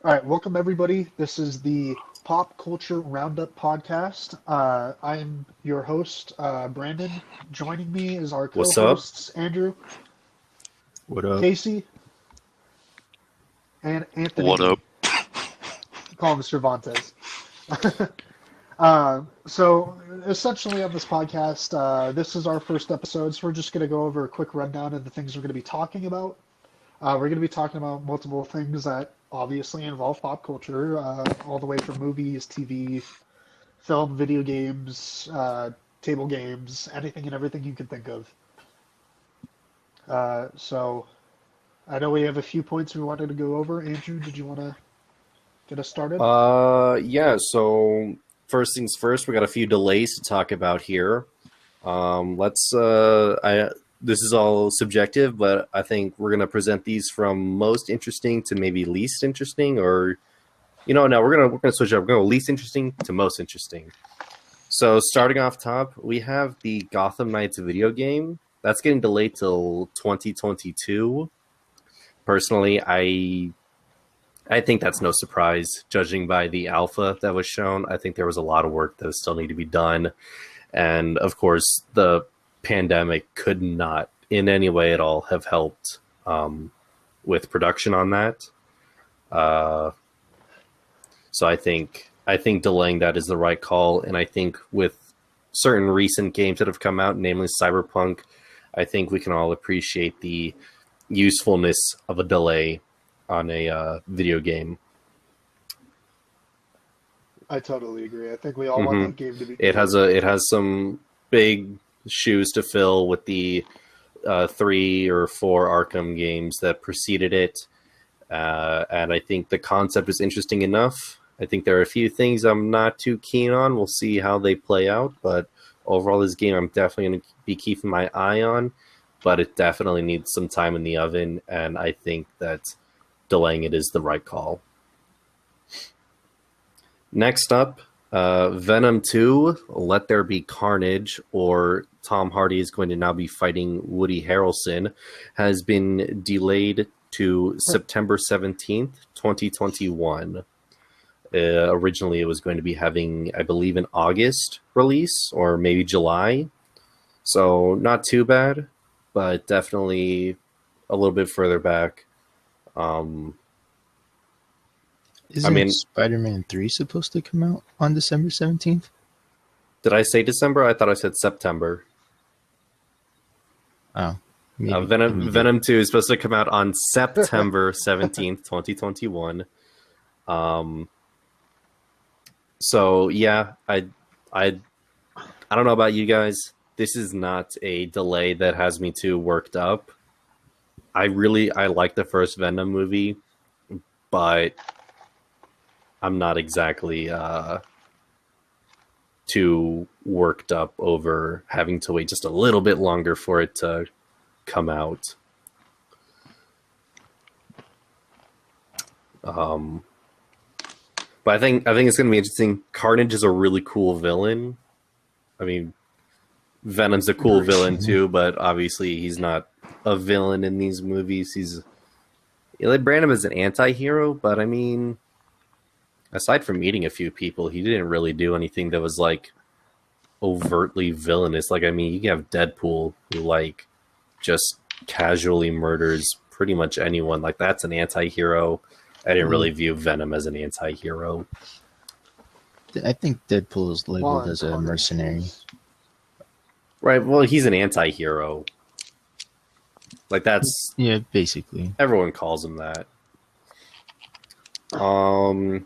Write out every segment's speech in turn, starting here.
All right, welcome everybody. This is the Pop Culture Roundup Podcast. I'm your host, Brandon. Joining me is our What's up? co-hosts, Andrew, What up? Casey, and What up? Anthony. Call him Cervantes. So essentially on this podcast, this is our first episode, so we're just going to go over a quick rundown of the things we're going to be talking about. We're going to be talking about multiple things that obviously involve pop culture, all the way from movies, TV, film, video games, table games, anything and everything you can think of. So I know we have a few points we wanted to go over. Andrew, did you want to get us started? Yeah, so first things first, we got a few delays to talk about here. This is all subjective, but I think we're going to present these from most interesting to maybe least interesting, or, no, we're going to switch up. We're going to least interesting to most interesting. So starting off top, we have the Gotham Knights video game. That's getting delayed till 2022. Personally, I think that's no surprise, judging by the alpha that was shown. I think there was a lot of work that still need to be done. And, of course, the pandemic could not in any way at all have helped with production on that. So I think delaying that is the right call. And I think with certain recent games that have come out, namely Cyberpunk, I think we can all appreciate the usefulness of a delay on a video game. I totally agree. I think we all want that game to be. It has some big shoes to fill with the 3 or 4 Arkham games that preceded it, and I think the concept is interesting enough. I think there are a few things I'm not too keen on. We'll see how they play out, but overall, this game I'm definitely going to be keeping my eye on. But it definitely needs some time in the oven, and I think that delaying it is the right call. Next up, Venom 2, Let There Be Carnage, or Tom Hardy is going to now be fighting Woody Harrelson, has been delayed to September 17th, 2021. Originally, it was going to be having, I believe, an August release, or maybe July. So not too bad, but definitely a little bit further back. Isn't Spider-Man 3 supposed to come out on December 17th? Did I say December? I thought I said September. Oh. Venom 2 is supposed to come out on September 17th, 2021. So, yeah, I don't know about you guys. This is not a delay that has me too worked up. I like the first Venom movie, but I'm not exactly too worked up over having to wait just a little bit longer for it to come out. But I think it's going to be interesting. Carnage is a really cool villain. I mean, Venom's a cool villain too, but obviously he's not a villain in these movies. They brand him as an anti-hero, but I mean, aside from meeting a few people, he didn't really do anything that was like overtly villainous. Like, I mean, you have Deadpool who like just casually murders pretty much anyone. Like, that's an anti-hero. I didn't really view Venom as an anti-hero. I think Deadpool is labeled as a mercenary. Right, well, he's an anti-hero. Like, that's... Yeah, basically. Everyone calls him that. I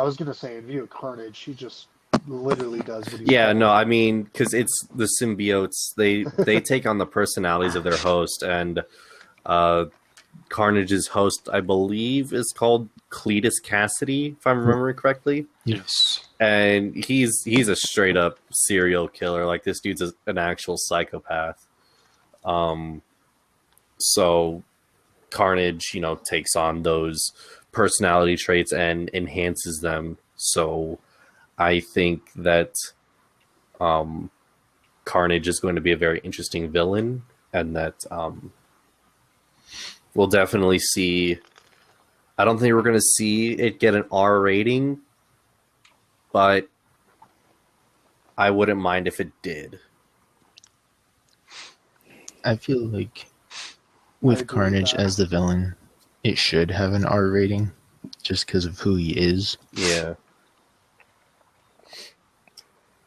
was going to say, in view of Carnage, he just literally does what he Yeah, no, I mean, because it's the symbiotes. They take on the personalities of their host, and Carnage's host, I believe, is called Cletus Cassidy, if I'm remembering correctly. Yes. And he's a straight up serial killer. Like, this dude's an actual psychopath. So Carnage, takes on those personality traits and enhances them. So I think that Carnage is going to be a very interesting villain, and that we'll definitely see. I don't think we're going to see it get an R rating, but I wouldn't mind if it did. I feel like with Carnage as the villain, it should have an R rating just because of who he is. Yeah.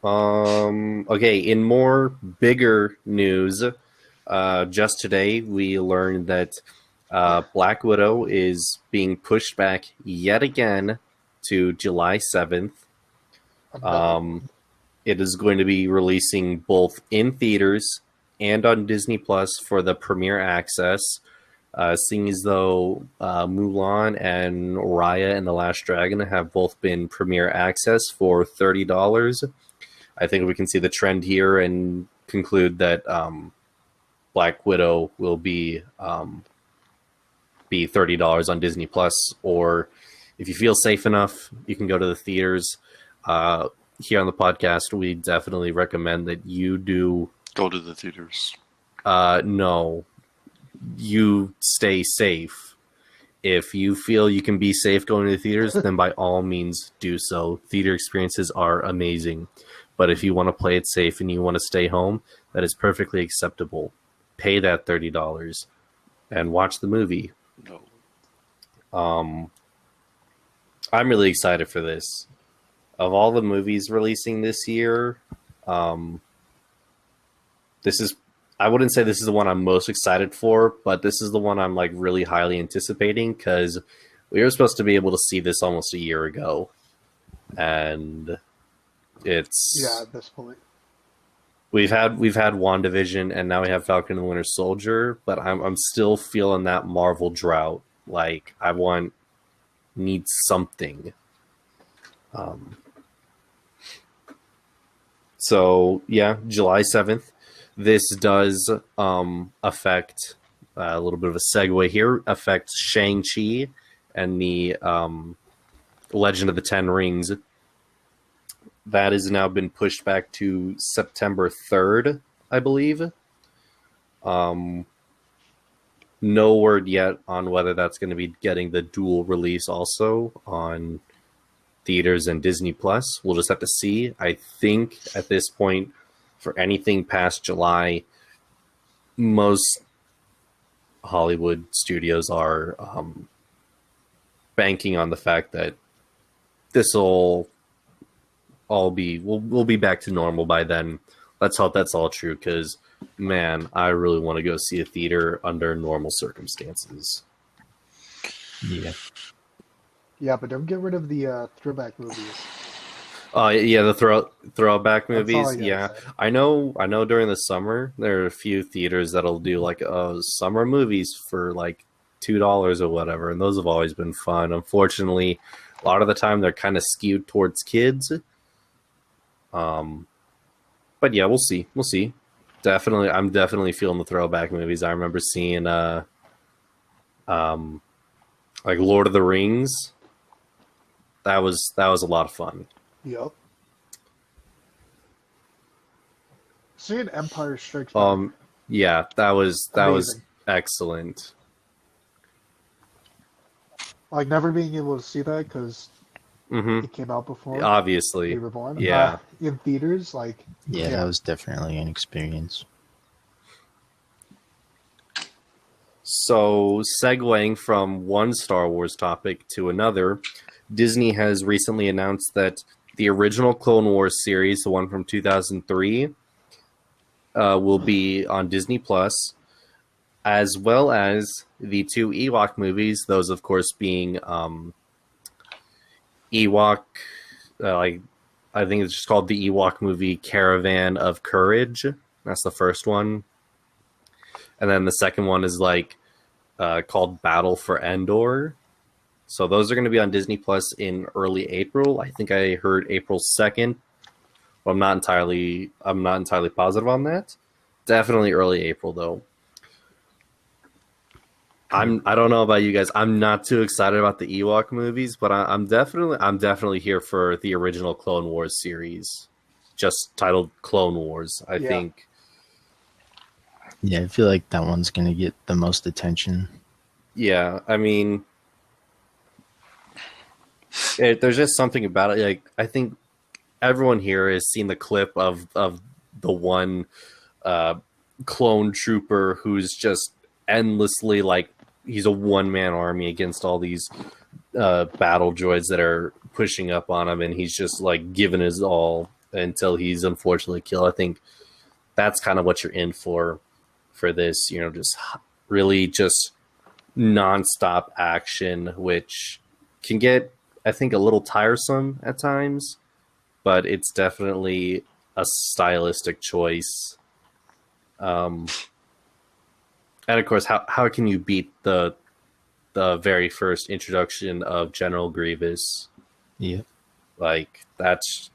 Okay, in more bigger news, just today we learned that Black Widow is being pushed back yet again to July 7th. It is going to be releasing both in theaters and on Disney Plus for the premiere access. Seeing as though Mulan and Raya and the Last Dragon have both been premiere access for $30. I think we can see the trend here and conclude that Black Widow will be $30 on Disney Plus, or if you feel safe enough, you can go to the theaters. Here on the podcast, we definitely recommend that you do go to the theaters. No, you stay safe. If you feel you can be safe going to the theaters, then by all means do so. Theater experiences are amazing. But if you want to play it safe and you want to stay home, that is perfectly acceptable. Pay that $30 and watch the movie. No. I'm really excited for this. Of all the movies releasing this year, this is, I wouldn't say this is the one I'm most excited for, but this is the one I'm like really highly anticipating because we were supposed to be able to see this almost a year ago. And it's at this point. We've had WandaVision and now we have Falcon and the Winter Soldier, but I'm still feeling that Marvel drought. Like I need something. So yeah, July 7th. This does affect a little bit of a segue here. Affects Shang-Chi and the Legend of the Ten Rings. That has now been pushed back to September 3rd, I believe. No word yet on whether that's going to be getting the dual release also on theaters and Disney Plus. We'll just have to see. I think at this point, for anything past July, most Hollywood studios are banking on the fact that this will all be we'll be back to normal by then. Let's hope that's all true, because man, I really want to go see a theater under normal circumstances. Yeah, but don't get rid of the throwback movies. Yeah, the throwback movies. Yeah, say. I know. During the summer, there are a few theaters that'll do like summer movies for like $2 or whatever, and those have always been fun. Unfortunately, a lot of the time they're kind of skewed towards kids. But yeah, we'll see. Definitely, I'm definitely feeling the throwback movies. I remember seeing like Lord of the Rings. That was a lot of fun. Yep. Seeing Empire Strikes Back. Yeah, that was Amazing. excellent. Like never being able to see that because it came out before. Obviously, we were born. Yeah. In theaters, like Yeah, that was definitely an experience. So, segueing from one Star Wars topic to another, Disney has recently announced that the original Clone Wars series, the one from 2003, will be on Disney Plus, as well as the two Ewok movies. Those, of course, being Ewok, I think it's just called the Ewok movie Caravan of Courage. That's the first one. And then the second one is called Battle for Endor. So those are going to be on Disney Plus in early April. I think I heard April 2nd. But I'm not entirely positive on that. Definitely early April though. I don't know about you guys. I'm not too excited about the Ewok movies, but I'm definitely here for the original Clone Wars series, just titled Clone Wars. I think. Yeah, I feel like that one's gonna get the most attention. Yeah, I mean, there's just something about it. Like, I think everyone here has seen the clip of the one uh, clone trooper who's just endlessly like he's a one man army against all these battle droids that are pushing up on him, and he's just like giving his all until he's unfortunately killed. I think that's kind of what you're in for this. You know, just really just nonstop action, which can get, I think, a little tiresome at times, but it's definitely a stylistic choice. And of course, how can you beat the very first introduction of General Grievous? Yeah. Like, that's...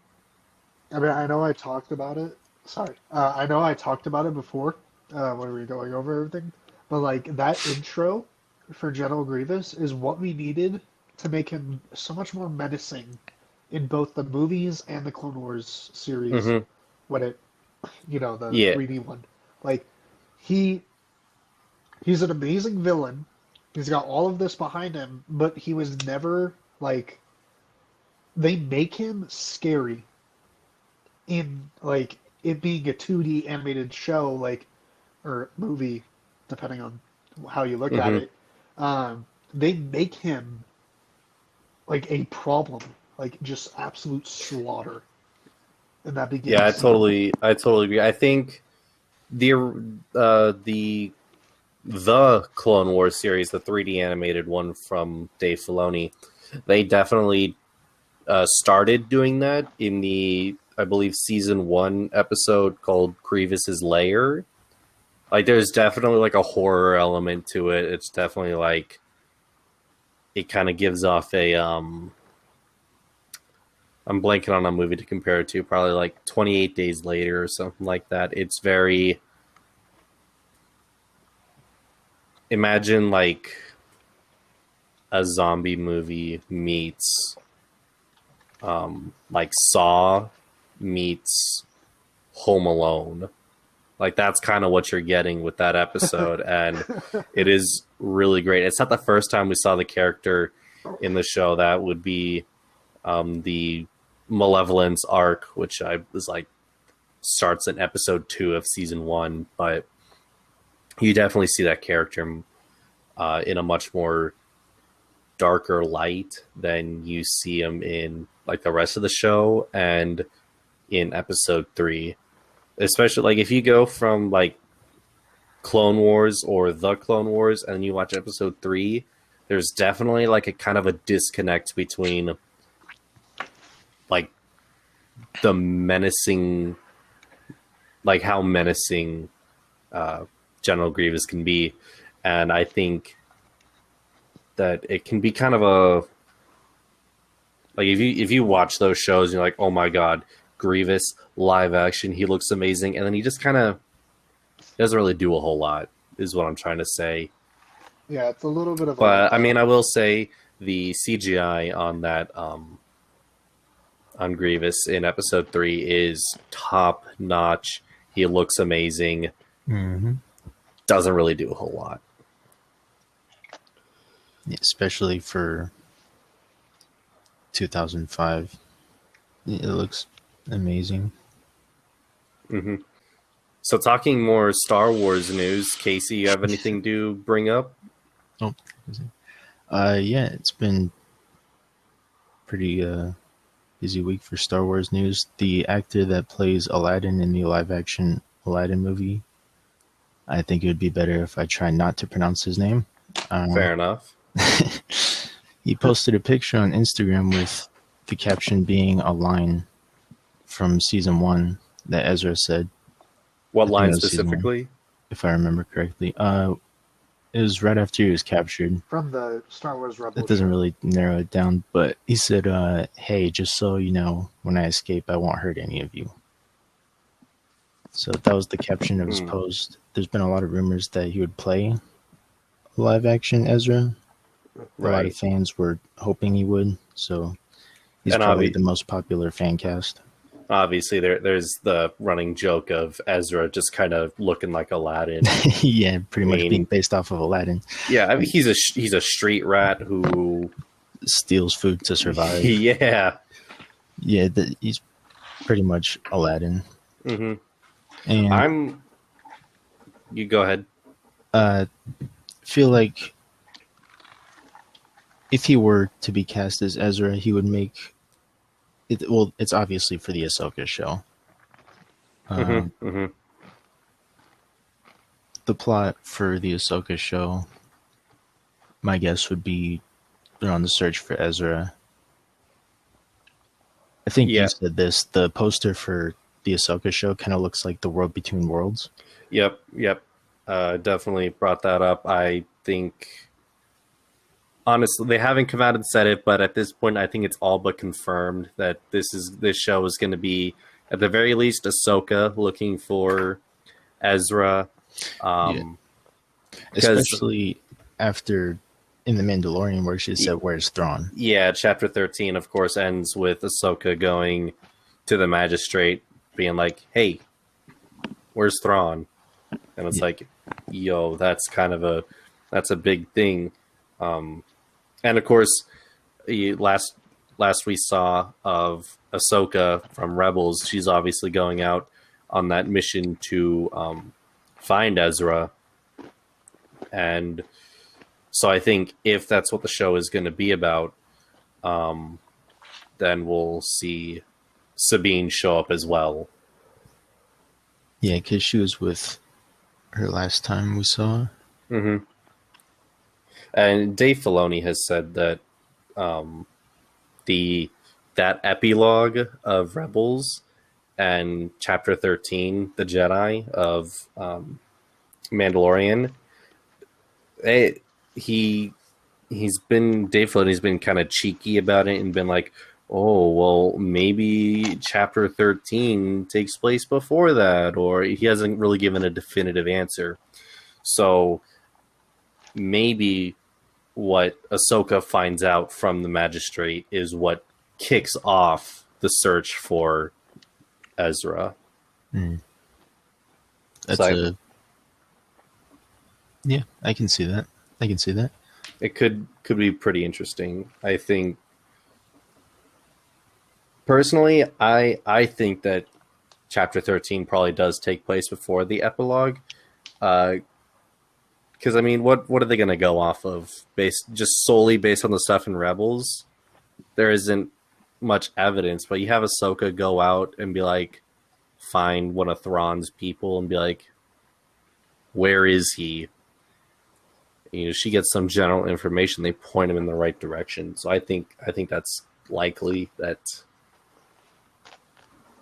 I mean, I know I talked about it. Sorry. I know I talked about it before when we were going over everything, but like that intro for General Grievous is what we needed to make him so much more menacing in both the movies and the Clone Wars series when it, the 3D one. Like, he's an amazing villain. He's got all of this behind him, but he was never, like, they make him scary in, like, it being a 2D animated show, like, or movie, depending on how you look at it. They make him, like, a problem, like, just absolute slaughter. And that begins. Yeah, I totally agree. I think the Clone Wars series, the 3D animated one from Dave Filoni, they definitely started doing that in the, I believe, season 1 episode called Grievous's Lair. Like, there's definitely like a horror element to it. It's definitely like, it kind of gives off a I'm blanking on a movie to compare it to, probably like 28 Days Later or something like that. It's very, imagine like a zombie movie meets like Saw meets Home Alone. Like, that's kind of what you're getting with that episode, and it is really great. It's not the first time we saw the character in the show. That would be the Malevolence arc, which I was like starts in episode 2 of season 1, but you definitely see that character in a much more darker light than you see him in like the rest of the show and in episode 3. Especially like if you go from like Clone Wars or the Clone Wars and you watch episode 3, there's definitely like a kind of a disconnect between like the menacing, like how menacing General Grievous can be. And I think that it can be kind of a, like if you watch those shows, you're like, oh my god, Grievous live action, he looks amazing, and then he just kind of doesn't really do a whole lot, is what I'm trying to say. Yeah, it's a little bit of. But I mean, I will say the CGI on that on Grievous in episode 3 is top notch. He looks amazing. Doesn't really do a whole lot, especially for 2005. It looks amazing. So talking more Star Wars news, Casey, you have anything to bring up? Yeah, it's been pretty busy week for Star Wars news. The actor that plays Aladdin in the live action Aladdin movie, I think it would be better if I try not to pronounce his name. Fair enough. He posted a picture on Instagram with the caption being a line from season 1 that Ezra said. What line specifically? If I remember correctly. It was right after he was captured. From the Star Wars Rebels. It doesn't really narrow it down, but he said, hey, just so you know, when I escape, I won't hurt any of you. So that was the caption of his post. There's been a lot of rumors that he would play live action Ezra. Right. A lot of fans were hoping he would, so he's probably the most popular fan cast. Obviously, there's the running joke of Ezra just kind of looking like Aladdin. Yeah, pretty much being based off of Aladdin. Yeah, I mean, he's a street rat who Steals food to survive. Yeah. Yeah, he's pretty much Aladdin. Mm-hmm. And You go ahead. Feel like if he were to be cast as Ezra, he would make it. Well, it's obviously for the Ahsoka show. The plot for the Ahsoka show, my guess would be they're on the search for Ezra. I think you said this. The poster for the Ahsoka show kind of looks like the World Between Worlds. Yep. Definitely brought that up. I think, honestly, they haven't come out and said it, but at this point, I think it's all but confirmed that this show is going to be, at the very least, Ahsoka looking for Ezra. Especially after in The Mandalorian, where she said, "Where's Thrawn?" Yeah, chapter 13, of course, ends with Ahsoka going to the magistrate, being like, "Hey, where's Thrawn?" And it's like, yo, that's a big thing. And of course, last we saw of Ahsoka from Rebels, she's obviously going out on that mission to find Ezra. And so I think if that's what the show is going to be about, then we'll see Sabine show up as well. Yeah, because she was with her last time we saw her. Mm-hmm. And Dave Filoni has said that that epilogue of Rebels and Chapter 13, the Jedi of Mandalorian, Dave Filoni's been kind of cheeky about it and been like, oh, well, maybe Chapter 13 takes place before that, or he hasn't really given a definitive answer. So maybe what Ahsoka finds out from the magistrate is what kicks off the search for Ezra. Yeah, I can see that. It could be pretty interesting. I think personally, I think that Chapter 13 probably does take place before the epilogue. Because, I mean, what are they going to go off of? Just solely based on the stuff in Rebels? There isn't much evidence, but you have Ahsoka go out and be like, find one of Thrawn's people and be like, where is he? You know, she gets some general information. They point him in the right direction. So I think that's likely that.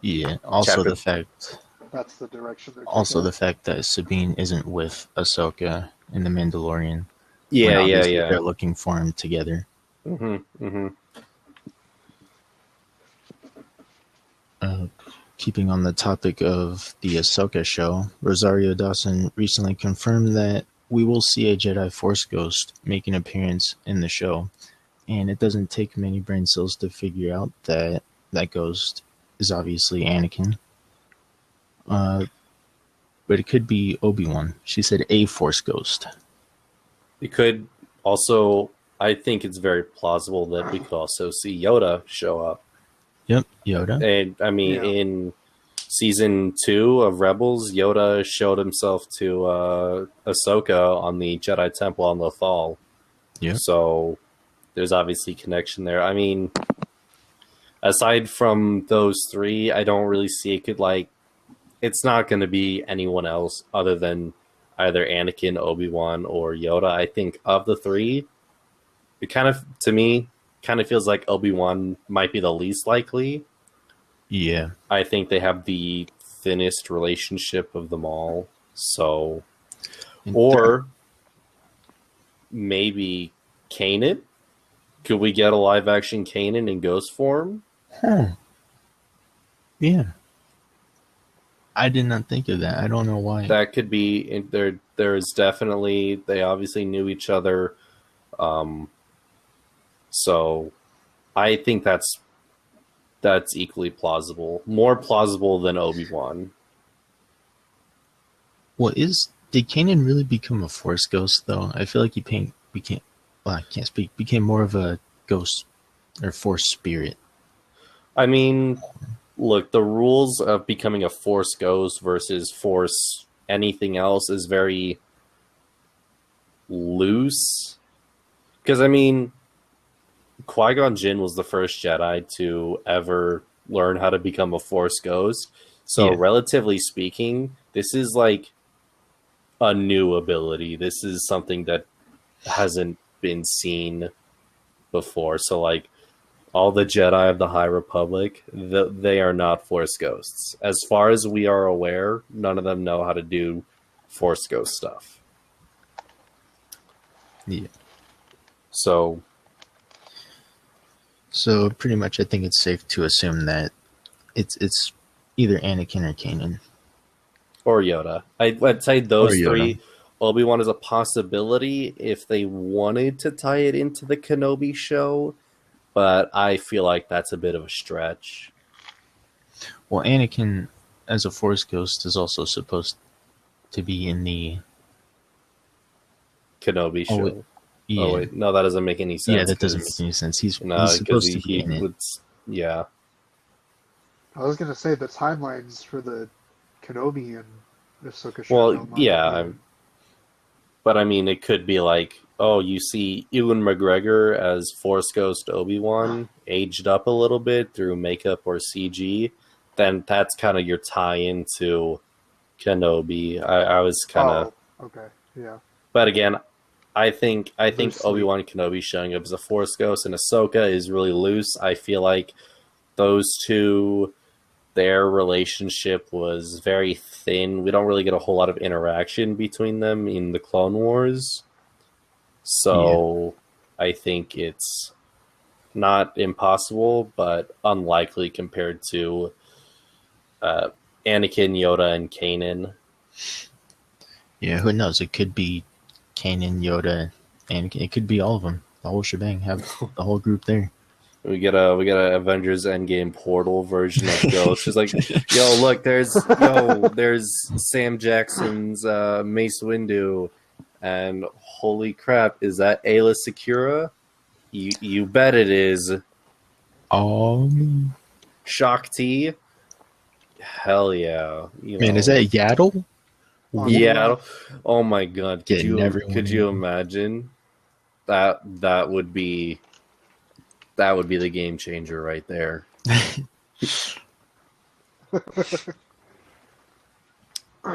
Yeah. Also, the fact. That's the direction they're Also, the fact that Sabine isn't with Ahsoka in The Mandalorian. Yeah. They're looking for him together. Keeping on the topic of the Ahsoka show, Rosario Dawson recently confirmed that we will see a Jedi Force ghost make an appearance in the show, and it doesn't take many brain cells to figure out that that ghost is obviously Anakin. But it could be Obi-Wan. She said a Force ghost. It could also, I think it's very plausible that we could also see Yoda show up. Yep, Yoda. And I mean, in season 2 of Rebels, Yoda showed himself to Ahsoka on the Jedi Temple on Lothal. Yeah. So there's obviously connection there. I mean, aside from those three, I don't really see it could it's not going to be anyone else other than either Anakin, Obi-Wan, or Yoda. I think of the three, it to me, feels like Obi-Wan might be the least likely. Yeah. I think they have the thinnest relationship of them all. So, or maybe Kanan. Could we get a live action Kanan in ghost form? Huh. Yeah. I did not think of that. I don't know why. That could be there. There is definitely, they obviously knew each other. So I think that's that's equally plausible. More plausible than Obi-Wan. Well, did Kanan really become a Force ghost though? I feel like he became well, I can't speak. Became more of a ghost or Force spirit. I mean, look, the rules of becoming a Force ghost versus Force anything else is very loose. Because, I mean, Qui-Gon Jinn was the first Jedi to ever learn how to become a Force ghost. So, Yeah. relatively speaking, this is like a new ability. This is something that hasn't been seen before. So, like, all the Jedi of the High Republic, they are not Force ghosts. As far as we are aware, none of them know how to do Force ghost stuff. Yeah. So pretty much, I think it's safe to assume that it's either Anakin or Kanan. Or Yoda. I'd say those Or Yoda. three. Obi-Wan is a possibility if they wanted to tie it into the Kenobi show, but I feel like that's a bit of a stretch. Well, Anakin, as a Force ghost, is also supposed to be in the Kenobi show. wait. Yeah. Oh wait, no, that doesn't make any sense. Yeah, that doesn't make any sense. He's No, supposed because to be in it. would. Yeah. I was gonna say the timelines for the Kenobi and Ahsoka show. Well, don't line yeah, up either. but I mean, it could be like, oh, you see Ewan McGregor as Force Ghost Obi-Wan, aged up a little bit through makeup or CG, then that's kind of your tie-in to Kenobi. I was kind of, okay, yeah. but again, I think Loosely. Obi-Wan Kenobi showing up as a Force Ghost and Ahsoka is really loose. I feel like those two, their relationship was very thin. We don't really get a whole lot of interaction between them in the Clone Wars. So I think it's not impossible, but unlikely compared to Anakin, Yoda, and Kanan. Yeah, who knows? It could be Kanan, Yoda, and it could be all of them. The whole shebang. Have the whole group there. We get a Avengers Endgame portal version of Ghost. It's like, yo, look, there's Sam Jackson's Mace Windu, and holy crap, is that Ayla Secura? You bet it is. Shakti. Hell yeah. Man, is that Yaddle? Yeah. Oh my god. Could you in. imagine? That would be the game changer right there.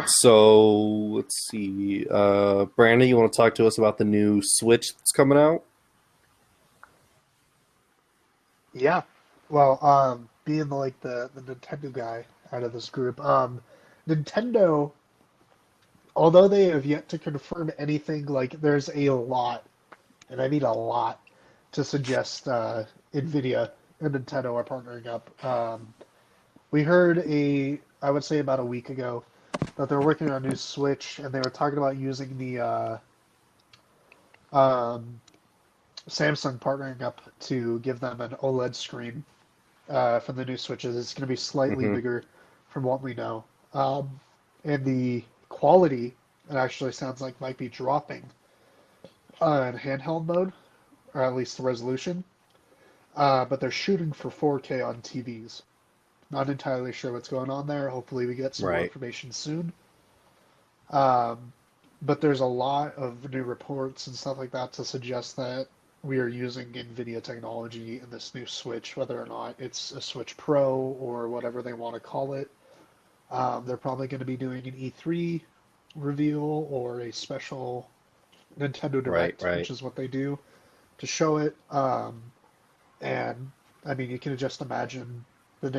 So let's see. Brandon, you want to talk to us about the new Switch that's coming out? Yeah. Well, being the Nintendo guy out of this group, Nintendo, although they have yet to confirm anything, like there's a lot, and I mean a lot, to suggest Nvidia and Nintendo are partnering up. We heard I would say about a week ago, that they're working on a new Switch, and they were talking about using the Samsung partnering up to give them an OLED screen for the new Switches. It's going to be slightly bigger from what we know. And the quality, it actually sounds like might be dropping in handheld mode, or at least the resolution. But they're shooting for 4K on TVs. Not entirely sure what's going on there. Hopefully we get some more information soon. But there's a lot of new reports and stuff like that to suggest that we are using NVIDIA technology in this new Switch, whether or not it's a Switch Pro or whatever they want to call it. They're probably going to be doing an E3 reveal or a special Nintendo Direct, which is what they do, to show it. And I mean, you can just imagine the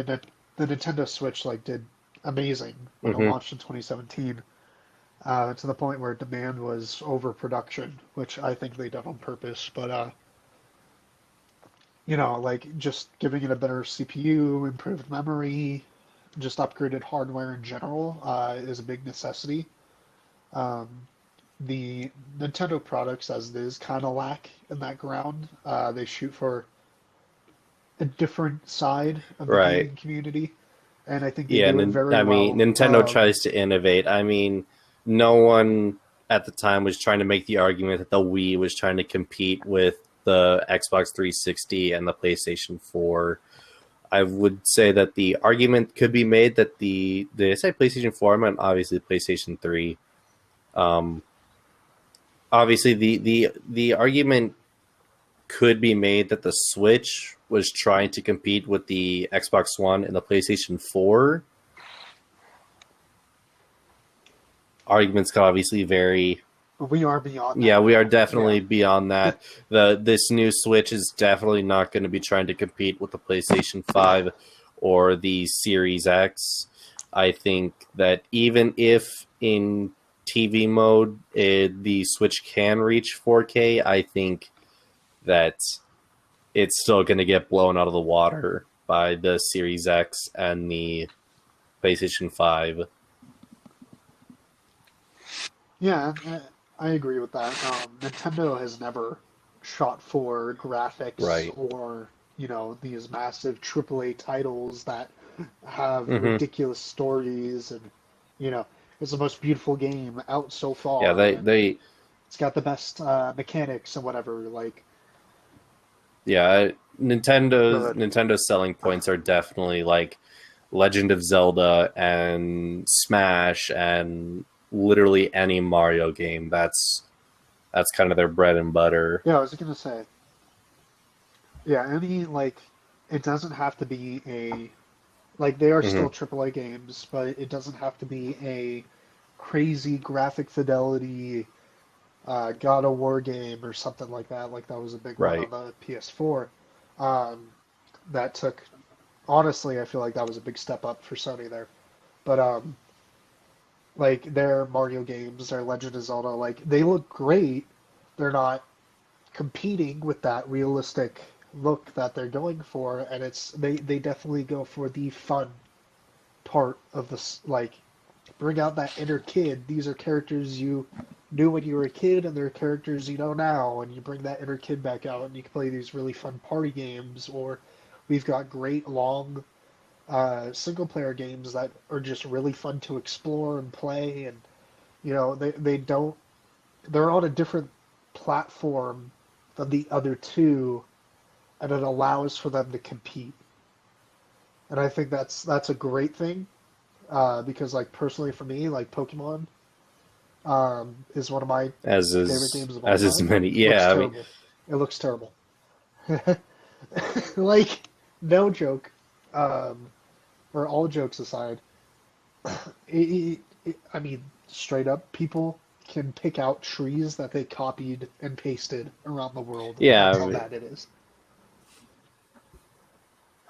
Nintendo Switch did amazing when it launched in 2017, to the point where demand was overproduction, which I think they did on purpose. But just giving it a better CPU, improved memory, just upgraded hardware in general is a big necessity. The Nintendo products as it is kind of lack in that ground. They shoot for a different side of the Right. gaming community, and I think they Yeah, do it very I well. mean, Nintendo tries to innovate. I mean, no one at the time was trying to make the argument that the Wii was trying to compete with the Xbox 360 and the PlayStation 4. I would say that the argument could be made that did I say PlayStation 4? I meant obviously PlayStation 3. Obviously, the argument could be made that the Switch was trying to compete with the Xbox One and the PlayStation 4. Arguments could obviously vary. We are beyond that. Yeah, we are now. definitely Yeah. beyond that. This new Switch is definitely not going to be trying to compete with the PlayStation 5 or the Series X. I think that even if in TV mode the Switch can reach 4K, I think that it's still going to get blown out of the water by the Series X and the PlayStation 5. Yeah, I agree with that. Nintendo has never shot for graphics Right. or, these massive AAA titles that have Mhm. ridiculous stories and, it's the most beautiful game out so far. Yeah, and they it's got the best mechanics and whatever. Like, yeah, Good. Nintendo's selling points are definitely like Legend of Zelda and Smash and literally any Mario game. That's kind of their bread and butter. yeah, I was gonna say, yeah, it doesn't have to be they are Mm-hmm. still AAA games, but it doesn't have to be a crazy graphic fidelity God of War game or something like that. Like that was a big one Right. on the PS4. Um, that took, honestly, I feel like that was a big step up for Sony there. But like their Mario games, their Legend of Zelda, like they look great. They're not competing with that realistic look that they're going for, and they definitely go for the fun part of this, like bring out that inner kid. These are characters you knew when you were a kid, and they're characters you know now, and you bring that inner kid back out, and you can play these really fun party games. Or we've got great long single player games that are just really fun to explore and play, and they don't they're on a different platform than the other two, and it allows for them to compete. And I think that's a great thing, because like personally for me, like Pokemon is one of my As favorite is games of all as is time. many. It looks Yeah, I mean, terrible. It looks terrible. Like, no joke, or all jokes aside, I mean, straight up, people can pick out trees that they copied and pasted around the world. yeah, That's I how mean, bad it is.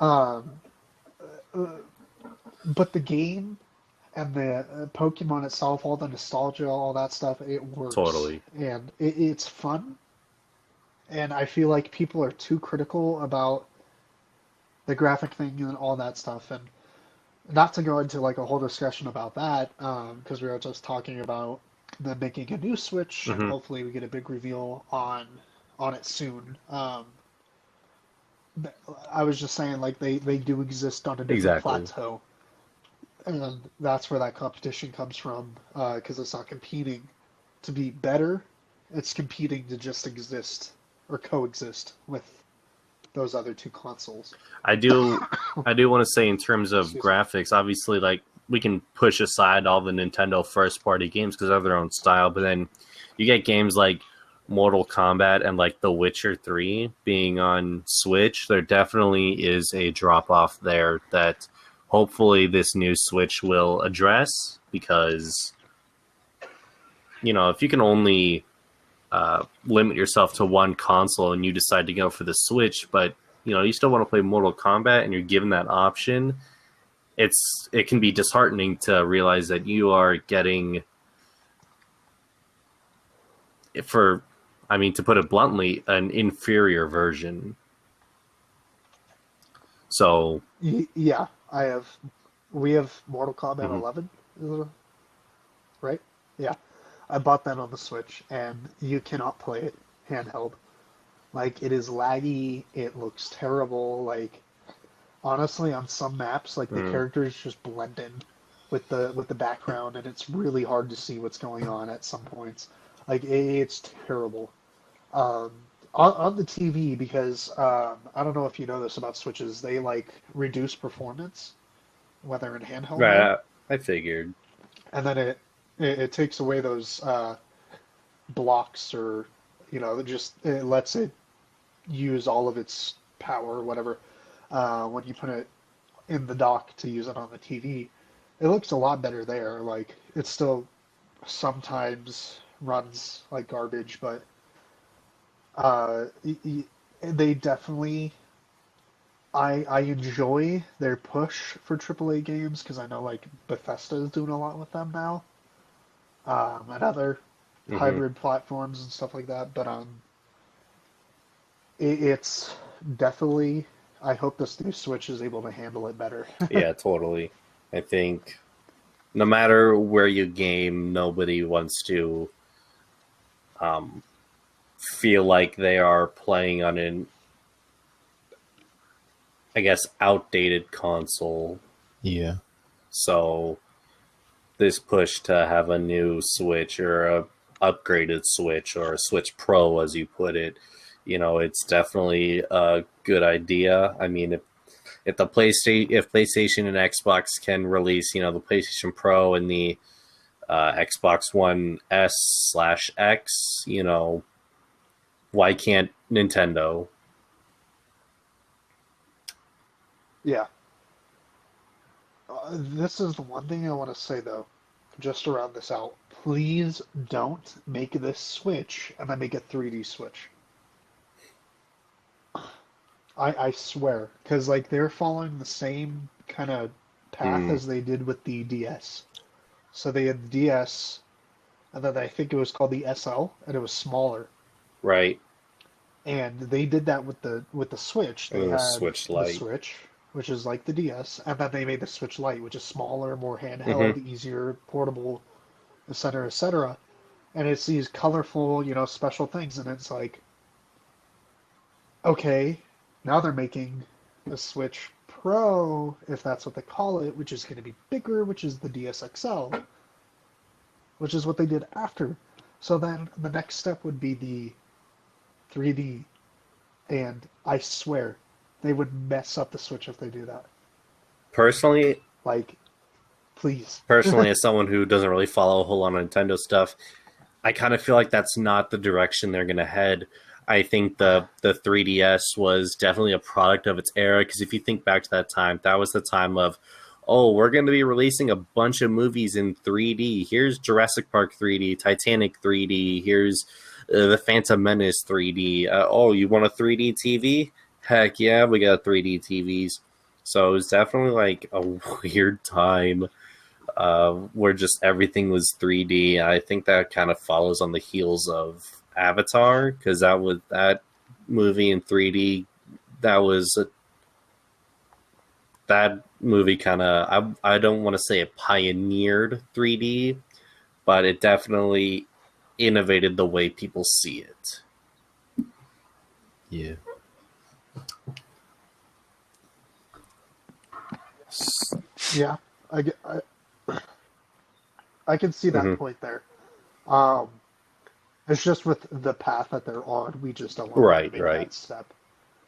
Um, uh, but the game and the Pokemon itself, all the nostalgia, all that stuff, it works. totally. And it's fun. And I feel like people are too critical about the graphic thing and all that stuff. And not to go into like a whole discussion about that, because we were just talking about them making a new Switch, and Hmm. hopefully we get a big reveal on it soon. I was just saying, like they do exist on a different Exactly. plateau, and that's where that competition comes from. Because it's not competing to be better; it's competing to just exist or coexist with those other two consoles. I do want to say in terms of Excuse me. graphics, obviously, like we can push aside all the Nintendo first party games because they have their own style, but then you get games like Mortal Kombat and like The Witcher 3 being on Switch. There definitely is a drop off there that hopefully this new Switch will address, because if you can only limit yourself to one console and you decide to go for the Switch, but you still want to play Mortal Kombat and you're given that option, it can be disheartening to realize that you are getting, to put it bluntly, an inferior version. So Yeah, we have Mortal Kombat mhm. 11, right? Yeah. I bought that on the Switch, and you cannot play it handheld. Like, it is laggy. It looks terrible. Like, honestly, on some maps, like the characters just blend in with the background, and it's really hard to see what's going on at some points. Like, it's terrible. Um, on the TV, because I don't know if you know this about Switches, they like reduce performance when they're in handheld mode, Right, I figured. and then it takes away those blocks, or it lets it use all of its power or whatever when you put it in the dock to use it on the TV. It looks a lot better there. Like, it still sometimes runs like garbage, but uh, they definitely. I enjoy their push for AAA games because I know like Bethesda is doing a lot with them now, and other Hmm. hybrid platforms and stuff like that. But it's definitely. I hope this new Switch is able to handle it better. Yeah, totally. I think no matter where you game, nobody wants to um, feel like they are playing on an, I guess, outdated console. Yeah. So this push to have a new Switch or a upgraded Switch or a Switch Pro, as you put it, it's definitely a good idea. I mean, if PlayStation and Xbox can release, the PlayStation Pro and the Xbox One S/X, why can't Nintendo? Yeah. This is the one thing I want to say though, just to round this out. Please don't make this Switch and then make a 3D Switch. I swear, because like they're following the same kind of path Mm, as they did with the DS. So they had the DS, and then I think it was called the SL, and it was smaller. right. And they did that with the Switch. They The had Switch the Lite. Switch, which is like the DS, and then they made the Switch Lite, which is smaller, more Hmm. handheld, easier, portable, etc., etc. And it's these colorful, special things, and it's like, okay, now they're making a Switch Pro, if that's what they call it, which is going to be bigger, which is the DSXL, which is what they did after. So then the next step would be the 3D, and I swear they would mess up the Switch if they do that. Personally, Like, please. personally, as someone who doesn't really follow a whole lot of Nintendo stuff, I kind of feel like that's not the direction they're going to head. I think the 3DS was definitely a product of its era, because if you think back to that time, that was the time of, oh, we're going to be releasing a bunch of movies in 3D. Here's Jurassic Park 3D, Titanic 3D. Here's the Phantom Menace 3D. Oh, you want a 3D TV? Heck yeah, we got 3D TVs. So it was definitely like a weird time where just everything was 3D. I think that kind of follows on the heels of Avatar, because that movie in 3D. That was that movie kind of, I don't want to say it pioneered 3D, but it definitely innovated the way people see it. Yeah. Yeah, I can see that Hmm. point there. Um, it's just with the path that they're on, we just don't want them to Right, make right. that step,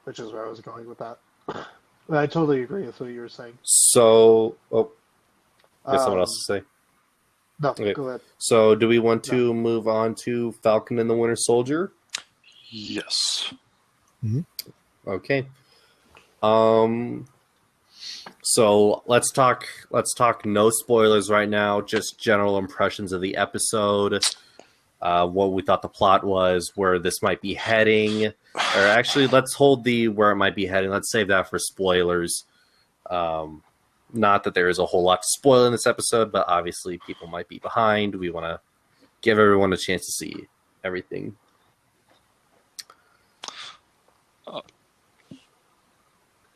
which is where I was going with that. But I totally agree with what you were saying. So, oh, there's someone else Um, to say. no, Okay. go ahead. So, do we want No. to move on to Falcon and the Winter Soldier? Yes. Okay. Um. So let's talk. No spoilers right now. Just general impressions of the episode. What we thought the plot was, where this might be heading, or actually, let's hold the where it might be heading. Let's save that for spoilers. Not that there is a whole lot to spoil in this episode, but obviously people might be behind. We want to give everyone a chance to see everything.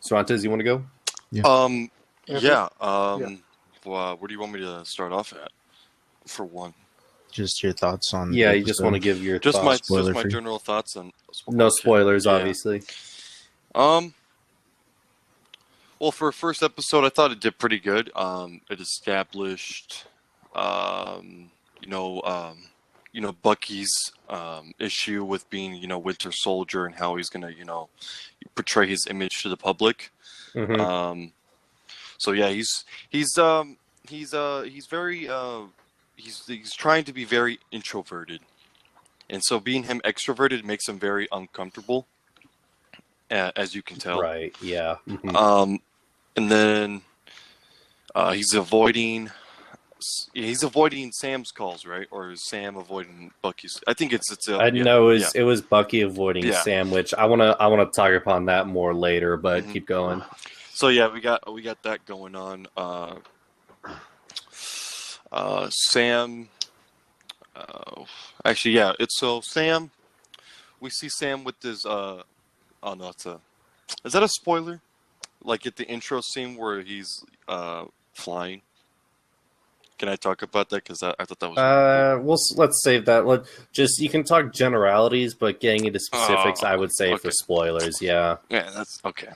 Cervantes, you want to go? Andrew? Yeah. Yeah. Well, where do you want me to start off at? For one. Just your thoughts on Yeah, the you just want to episode. give your Just my thoughts. Spoiler-free. general thoughts on. No Okay. spoilers, Yeah. obviously. Well, for a first episode, I thought it did pretty good. It established, you know, Bucky's issue with being, Winter Soldier and how he's gonna, portray his image to the public. Hmm. So yeah, he's very he's trying to be very introverted, and so being him extroverted makes him very uncomfortable, as you can tell. Right. Yeah. Mhm. And then he's avoiding Sam's calls, right? Or is Sam avoiding Bucky's? I think it's I know it was Bucky avoiding Yeah. Sam, which I wanna talk upon that more later, but Mhm. keep going. So yeah, we got that going on. Sam. Actually, yeah. It's so Sam. We see Sam with his. Oh no, is that a spoiler? Like at the intro scene where he's flying. Can I talk about that? Because I thought that was. Let's save that. You can talk generalities, but getting into specifics, I would say for okay. spoilers. Yeah. Yeah, that's okay.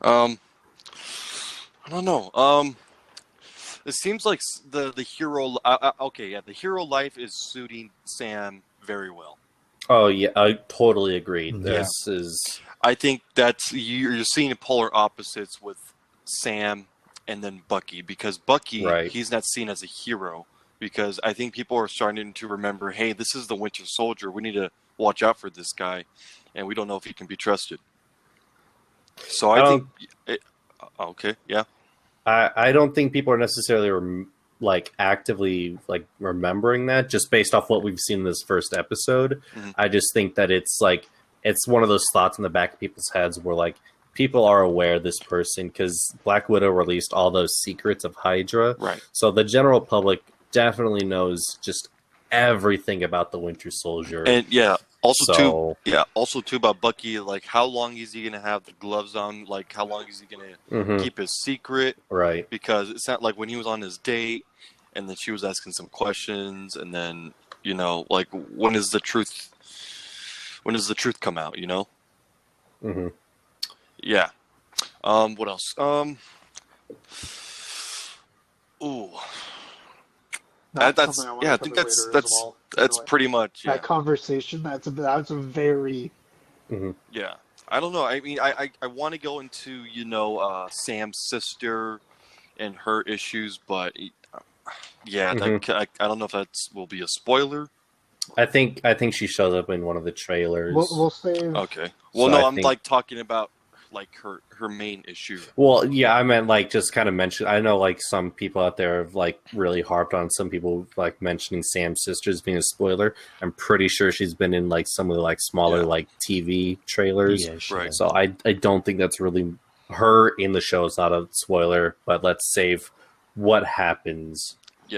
I don't know. It seems like the hero. Okay, yeah, the hero life is suiting Sam very well. Oh yeah, I totally agree. Yeah. This is I think that's you're seeing polar opposites with Sam and then Bucky, because Bucky, Right. he's not seen as a hero, because I think people are starting to remember, hey, this is the Winter Soldier. We need to watch out for this guy, and we don't know if he can be trusted. So I think, okay, yeah, I don't think people are necessarily actively remembering that just based off what we've seen in this first episode. Mhm. I just think that it's one of those thoughts in the back of people's heads where people are aware of this person because Black Widow released all those secrets of Hydra. right. So the general public definitely knows just everything about the Winter Soldier. And yeah, also So- too about Bucky. Like, how long is he gonna have the gloves on? Like, how long is he gonna Mhm. keep his secret? Right. Because it's not like when he was on his date, and then she was asking some questions, and then when is the truth? When does the truth come out? Hmm. Yeah. What else? Ooh. That's something I want I to think cover that's later as well, by the that's way. pretty much That conversation. That's a very. Yeah, I don't know. I mean, I want to go into Sam's sister and her issues, but yeah, I don't know if that will be a spoiler. I think she shows up in one of the trailers. We'll save. Okay. Well, So no, I I'm think- talking about her main issue. Well, yeah, I meant just kind of mention. I know some people out there have really harped on some people mentioning Sam's sisters being a spoiler. I'm pretty sure she's been in some of the smaller TV trailers. Yeah, she Right. has. So I don't think that's really her in the show. It's not a spoiler, but let's save what happens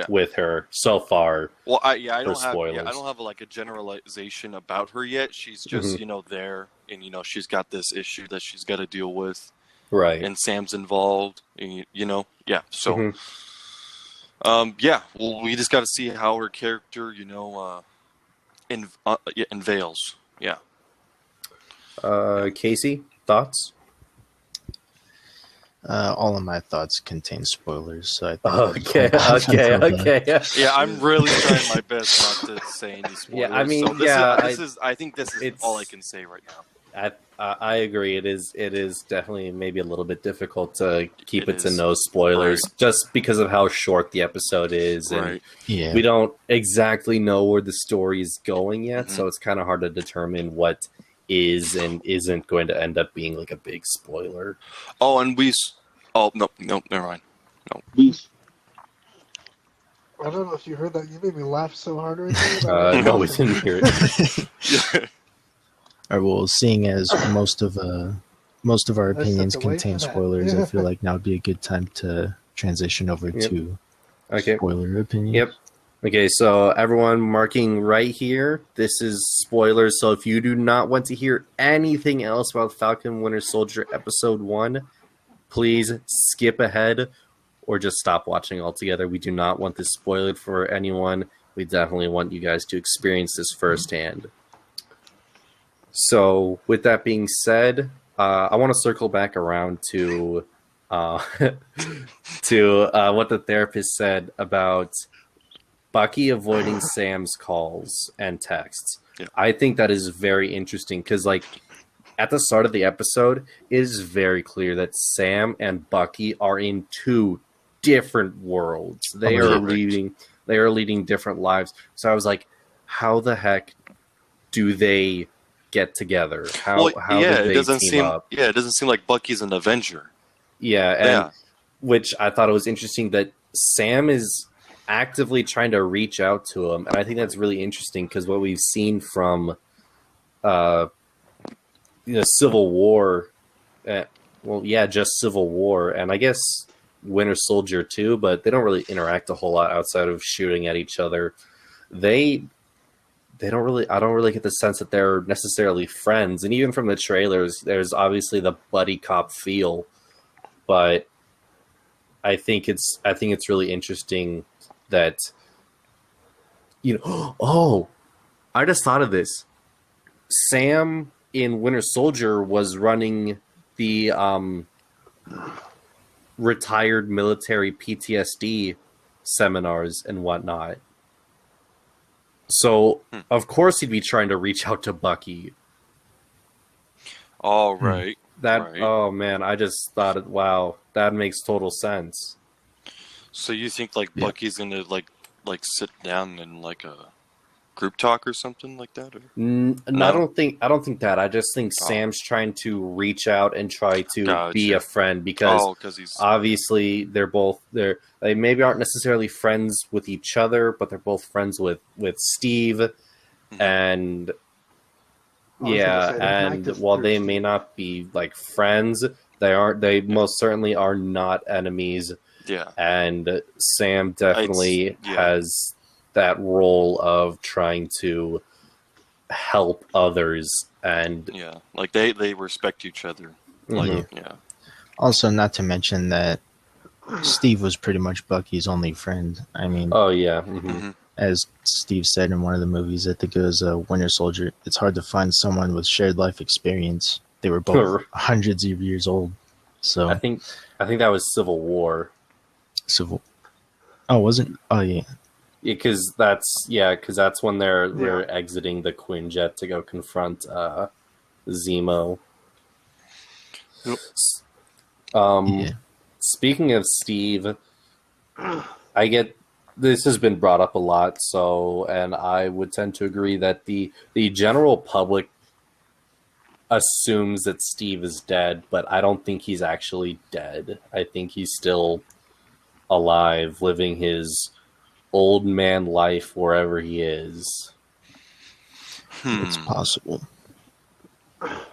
with her so far. Well, I don't spoilers. have a generalization about her yet. She's just there, and she's got this issue that she's got to deal with, Right. and Sam's involved, and So, Mhm. well, we just got to see how her character, unveils. Yeah. Casey, thoughts? All of my thoughts contain spoilers, so I think Okay. Yeah, I'm really trying my best not to say any spoilers. Yeah, I mean, so I think this is it's- all I can say right now. I agree. It is definitely maybe a little bit difficult to keep It it to is. no spoilers, Right. just because of how short the episode is, and Right. Yeah, we don't exactly know where the story is going yet. Mhm. So it's kind of hard to determine what is and isn't going to end up being a big spoiler. Oh, and oh, no, never mind. I don't know if you heard that. You made me laugh so hard right there. No, we didn't hear it. or well, seeing as most of our opinions stepped away contain from that. spoilers, I feel like now would be a good time to transition over Yep. to Okay. spoiler opinions. Yep. Okay, so everyone marking right here, this is spoilers. So if you do not want to hear anything else about Falcon Winter Soldier Episode 1, please skip ahead or just stop watching altogether. We do not want this spoiled for anyone. we definitely want you guys to experience this firsthand. So, with that being said, I want to circle back around to what the therapist said about Bucky avoiding Sam's calls and texts. Yeah. I think that is very interesting because, like, at the start of the episode, it is very clear that Sam and Bucky are in two different worlds. They are leading different lives. So I was like, how the heck do they get together? How do they team up? Yeah, it doesn't seem like Bucky's an Avenger. Yeah, which I thought it was interesting that Sam is actively trying to reach out to him, and I think that's really interesting because what we've seen from Civil War, just Civil War, and I guess Winter Soldier too, but they don't really interact a whole lot outside of shooting at each other. I don't really get the sense that they're necessarily friends, and even from the trailers, there's obviously the buddy cop feel, but I think it's really interesting that I just thought of this. Sam in Winter Soldier was running the retired military PTSD seminars and whatnot. So, of course, he'd be trying to reach out to Bucky. All right. Oh man, I just thought, wow, that makes total sense. So you think Bucky's gonna like sit down in like a group talk or something like that? Or? No, I don't think that. I just think Sam's trying to reach out and try to be a friend because he's obviously they maybe aren't necessarily friends with each other, but they're both friends with Steve, and while they may not be like friends, they most certainly are not enemies. Yeah, and Sam definitely has that role of trying to help others, and they respect each other. Also, not to mention that Steve was pretty much Bucky's only friend. I mean, as Steve said in one of the movies, I think it was Winter Soldier, it's hard to find someone with shared life experience. They were both hundreds of years old. So I think that was Civil War. Wasn't? Oh yeah. Because that's when they're exiting the Quinjet to go confront Zemo. Yep. Speaking of Steve, I get this has been brought up a lot. And I would tend to agree that the general public assumes that Steve is dead, but I don't think he's actually dead. I think he's still alive, living his old man life wherever he is. It's possible. A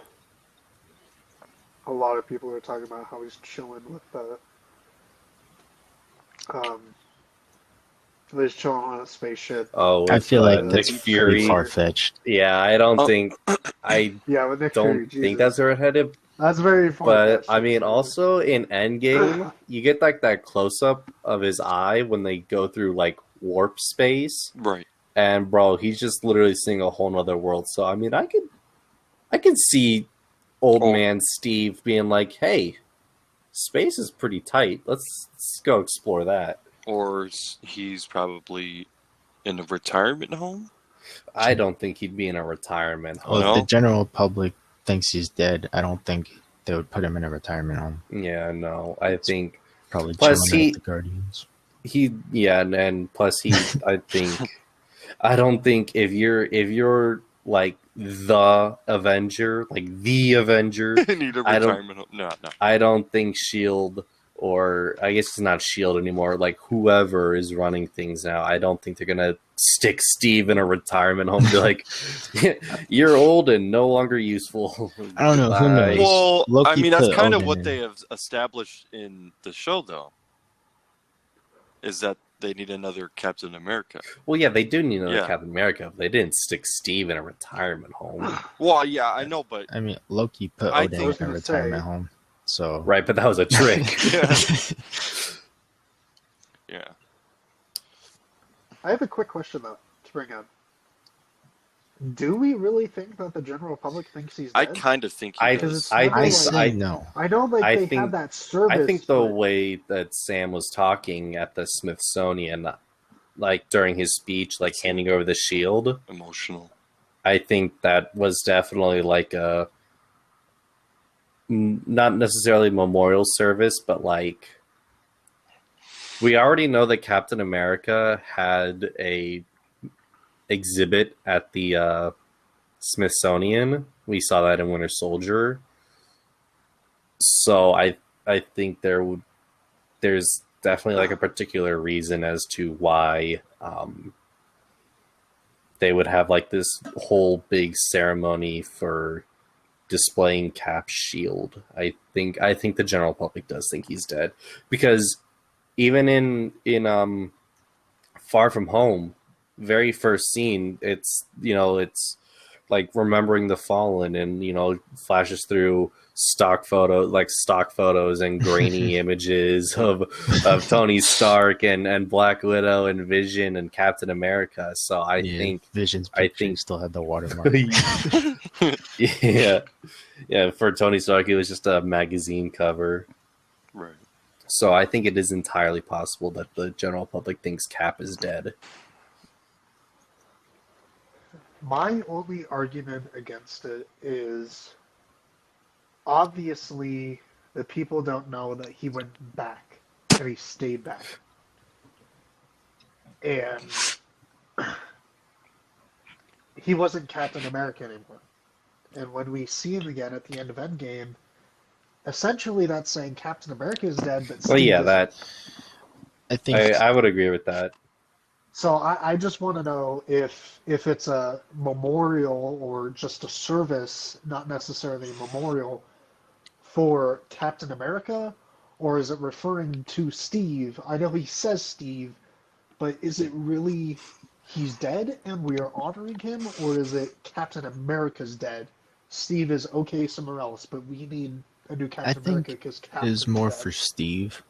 lot of people are talking about how he's chilling with he's chilling on a spaceship. Oh, I feel like Nick that's Fury. far fetched. Yeah, I don't think with Nick don't Fury, think that's where we're headed. That's very far. But I mean, also in Endgame, you get like that close up of his eye when they go through like warp space, right? And bro, he's just literally seeing a whole nother world. So I mean, I could see old man Steve being like, "Hey, space is pretty tight. Let's go explore that." Or he's probably in a retirement home. I don't think he'd be in a retirement home. Well, if the general public thinks he's dead, I don't think they would put him in a retirement home. Yeah, no, I think probably plus chilling with the Guardians. And plus I don't think if you're like the Avenger, need a retirement home. No. I don't think SHIELD, or I guess it's not SHIELD anymore, like whoever is running things now, I don't think they're gonna stick Steve in a retirement home. Be like, you're old and no longer useful. I don't know. Who knows? Well, Loki I mean, that's put kind of Odin what in. they have established in the show, though, is that they need another Captain America. Well, yeah, they do need another Captain America. They didn't stick Steve in a retirement home. Well, yeah, I know, but I mean, Loki put Odin in a retirement home. So right, but that was a trick. Yeah. I have a quick question though to bring up. Do we really think that the general public thinks he's I dead? kind of think he I Because does. it's I never I think like say I no. I know like I they think have that service. I think the but way that Sam was talking at the Smithsonian, like during his speech, like handing over the shield, Emotional. I think that was definitely like a not necessarily memorial service, but like we already know that Captain America had a exhibit at the Smithsonian. We saw that in Winter Soldier. So I think there's definitely like a particular reason as to why they would have like this whole big ceremony for displaying Cap's shield. I think the general public does think he's dead because even in Far From Home, very first scene, it's it's like remembering the fallen and flashes through stock photos and grainy images of Tony Stark and Black Widow and Vision and Captain America. So I think Vision's picture still had the watermark. yeah, for Tony Stark it was just a magazine cover. Right. So I think it is entirely possible that the general public thinks Cap is dead. My only argument against it is obviously the people don't know that he went back and he stayed back. And he wasn't Captain America anymore. And when we see him again at the end of Endgame, essentially that's saying Captain America is dead, but Well, Steve yeah, isn't. that I think I would agree with that. So I just want to know if it's a memorial or just a service, not necessarily a memorial, for Captain America, or is it referring to Steve? I know he says Steve, but is it really he's dead and we are honoring him, or is it Captain America's dead? Steve is okay somewhere else, but we need a new Captain America because it Captain's is more dead. for Steve.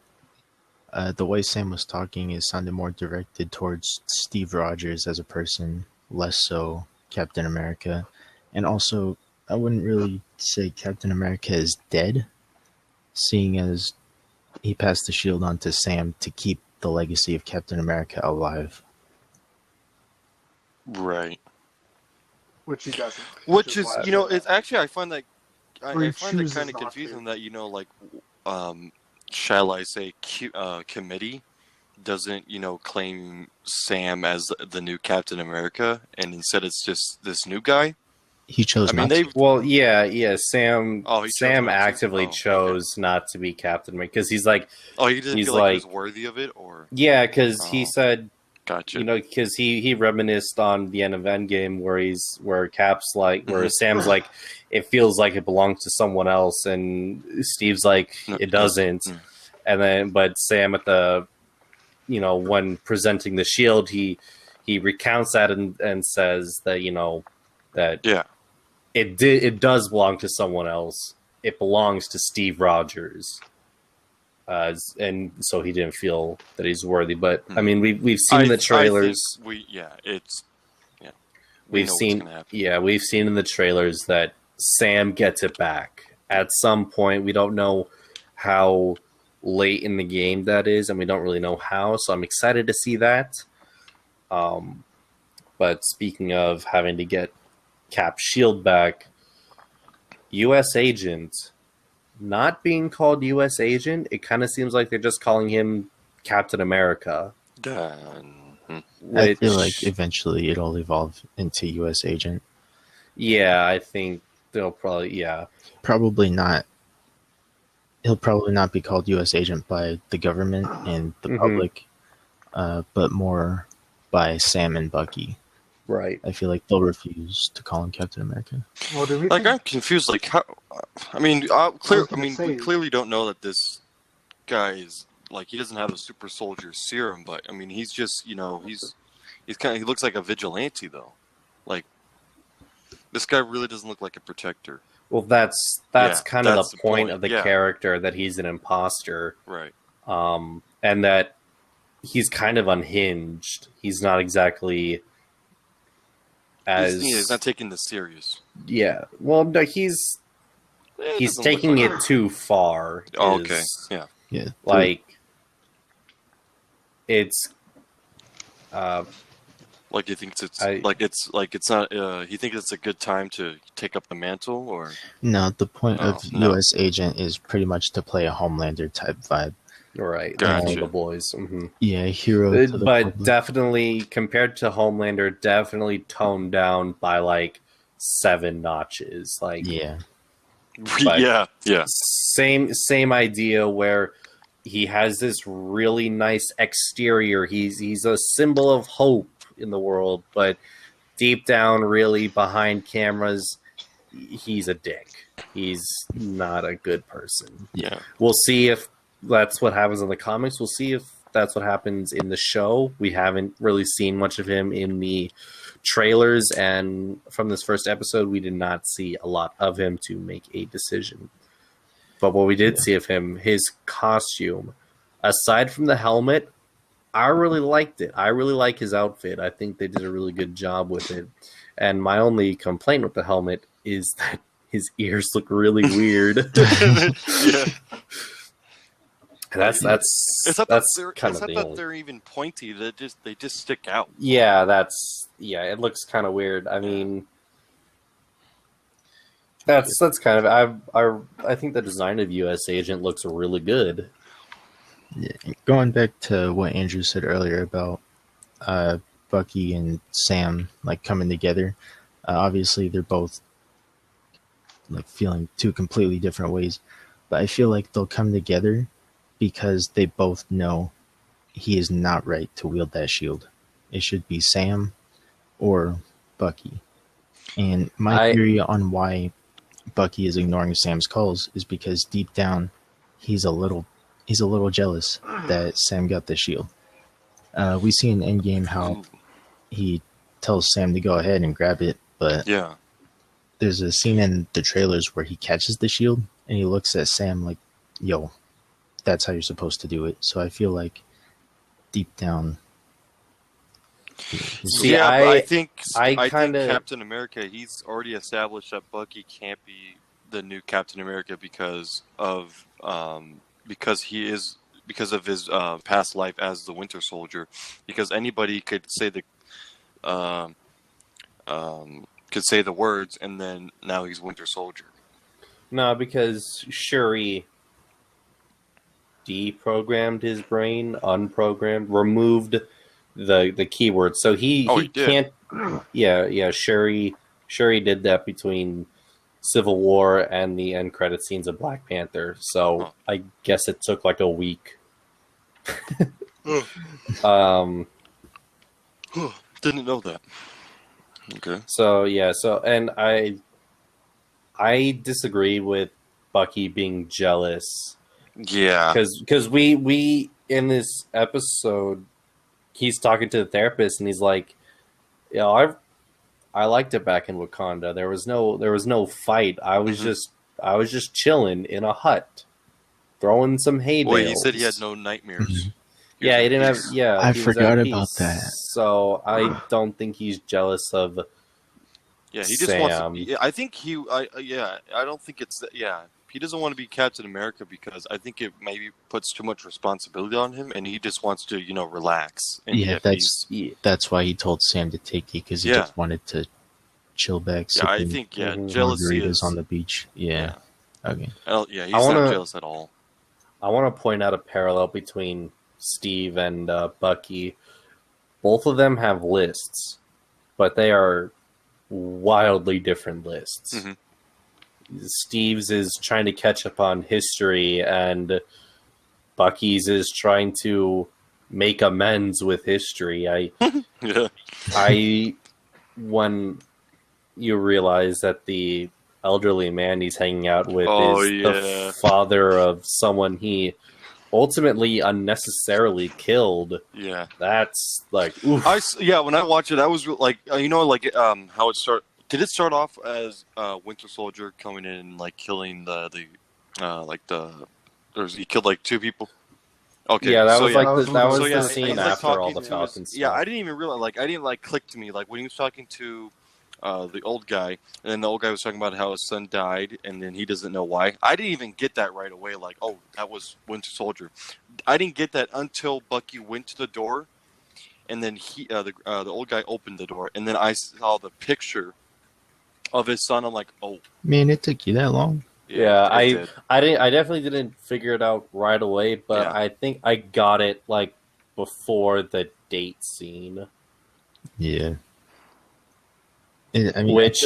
The way Sam was talking, it sounded more directed towards Steve Rogers as a person, less so Captain America. And also, I wouldn't really say Captain America is dead, seeing as he passed the shield on to Sam to keep the legacy of Captain America alive. Right. Which he doesn't. Which is, why I you know, said it's that. actually I find that Or he I find it chooses kind of not confusing to. that like, shall I say, committee doesn't claim Sam as the new Captain America, and instead it's just this new guy. He chose I mean, not to. Well, yeah. Sam Oh, he chose Sam not to. actively Oh, okay. chose not to be Captain America because he's like, Oh, he didn't he's feel like he was like- worthy of it, or yeah, because he Oh. said, gotcha. because he reminisced on the end of Endgame where Cap's like, where Mhm. Sam's like, it feels like it belongs to someone else, and Steve's like, No, it doesn't. mm. And then, but Sam at the, when presenting the shield, he recounts that and says that that Yeah. it does belong to someone else. It belongs to Steve Rogers. And so he didn't feel that he's worthy. But I mean, we've seen in the trailers. we We've know seen what's gonna happen. we've seen in the trailers that Sam gets it back at some point. We don't know how late in the game that is, and we don't really know how. So I'm excited to see that. But speaking of having to get Cap's shield back, U.S. Agent not being called U.S. Agent, it kind of seems like they're just calling him Captain America. Done. I feel like eventually it'll evolve into U.S. Agent. Yeah, I think they'll probably, Probably not. He'll probably not be called U.S. Agent by the government and the Mhm. public, but more by Sam and Bucky. right. I feel like they'll refuse to call him Captain America. Well, do we Like, think I'm confused. Like, how? I mean, we clearly don't know that this guy is like, he doesn't have a super soldier serum, but I mean, he's just he's kind of, he looks like a vigilante though. Like, this guy really doesn't look like a protector. Well, that's Yeah, kind of that's the the point point, of the yeah. character, that he's an imposter, Right. and that he's kind of unhinged. He's not exactly as he's not taking this serious. yeah. Well, no, he's doesn't taking look it like too far. Oh, okay. Yeah. Yeah. Like it's Like he thinks it's I- it's not. He thinks it's a good time to take up the mantle, or No, the point Oh, of no. U.S. Agent is pretty much to play a Homelander type vibe. right. Gotcha. All the boys. Mm-hmm. Yeah, hero to the But public. definitely compared to Homelander, definitely toned down by like 7 notches. Like Yeah, But- yeah. same idea where he has this really nice exterior. He's a symbol of hope in the world, but deep down, really behind cameras, he's a dick. He's not a good person. Yeah. We'll see if that's what happens in the comics. We'll see if that's what happens in the show. We haven't really seen much of him in the trailers, and from this first episode, we did not see a lot of him to make a decision. But what we did see of him, his costume, aside from the helmet, I really liked it. I really like his outfit. I think they did a really good job with it. And my only complaint with the helmet is that his ears look really weird. Yeah. That's It's not that's that kind it's of not the that only. they're even pointy. They just stick out. Yeah, it looks kind of weird. I mean, that's kind of I think the design of U.S. Agent looks really good. yeah. Going back to what Andrew said earlier about Bucky and Sam like coming together. Obviously, they're both like feeling two completely different ways, but I feel like they'll come together because they both know he is not right to wield that shield. It should be Sam or Bucky. And my theory on why Bucky is ignoring Sam's calls is because deep down he's a little jealous that Sam got the shield. We see in Endgame how he tells Sam to go ahead and grab it, but Yeah. there's a scene in the trailers where he catches the shield and he looks at Sam like, yo, that's how you're supposed to do it. So I feel like deep down. See, but I think I kinda- Captain America. He's already established that Bucky can't be the new Captain America because of his past life as the Winter Soldier. Because anybody could say the words, and then now he's Winter Soldier. No, because Shuri deprogrammed his brain, unprogrammed, removed the keyword. So he did. can't. Yeah. Shuri did that between Civil War and the end credit scenes of Black Panther. So I guess it took like a week. Didn't know that. Okay. So and I disagree with Bucky being jealous. Yeah. Because we in this episode, he's talking to the therapist and he's like, I liked it back in Wakanda. There was no fight. I was just chilling in a hut, throwing some hay bales. Wait, he said he had no nightmares. Yeah, he didn't have. Yeah, I he was forgot at about peace. that. So I don't think he's jealous of. Yeah, he just Sam. wants. I think I don't think it's. Yeah, he doesn't want to be Captain America because I think it maybe puts too much responsibility on him, and he just wants to, relax. And Yeah, that's why he told Sam to take it, because he just wanted to chill back. Yeah, I sipping think jealousy margaritas is on the beach. Yeah. Okay. He's not jealous at all. I want to point out a parallel between Steve and Bucky. Both of them have lists, but they are wildly different lists. Mm-hmm. Steve's is trying to catch up on history, and Bucky's is trying to make amends with history. When you realize that the elderly man he's hanging out with is the father of someone he ultimately unnecessarily killed. Yeah, that's like, oof. When I watched it, I was like, how it started. Did it start off as Winter Soldier coming in and like killing he killed like 2 people? Okay, Yeah, that so was yeah, like That was that one of was the the first scene he's ones. after all talking the to Falcon yeah, stuff. I didn't even realize I didn't click to me when he was talking to the old guy, and then the old guy was talking about how his son died, and then he doesn't know why. I didn't even get that right away. Like, oh, that was Winter Soldier. I didn't get that until Bucky went to the door, and then the old guy opened the door, and then I saw the picture of his son. I'm like, oh, Man, it took you that long? Yeah, it did. I definitely didn't figure it out right away, but Yeah. I think I got it like before the date scene. Yeah. I mean, Which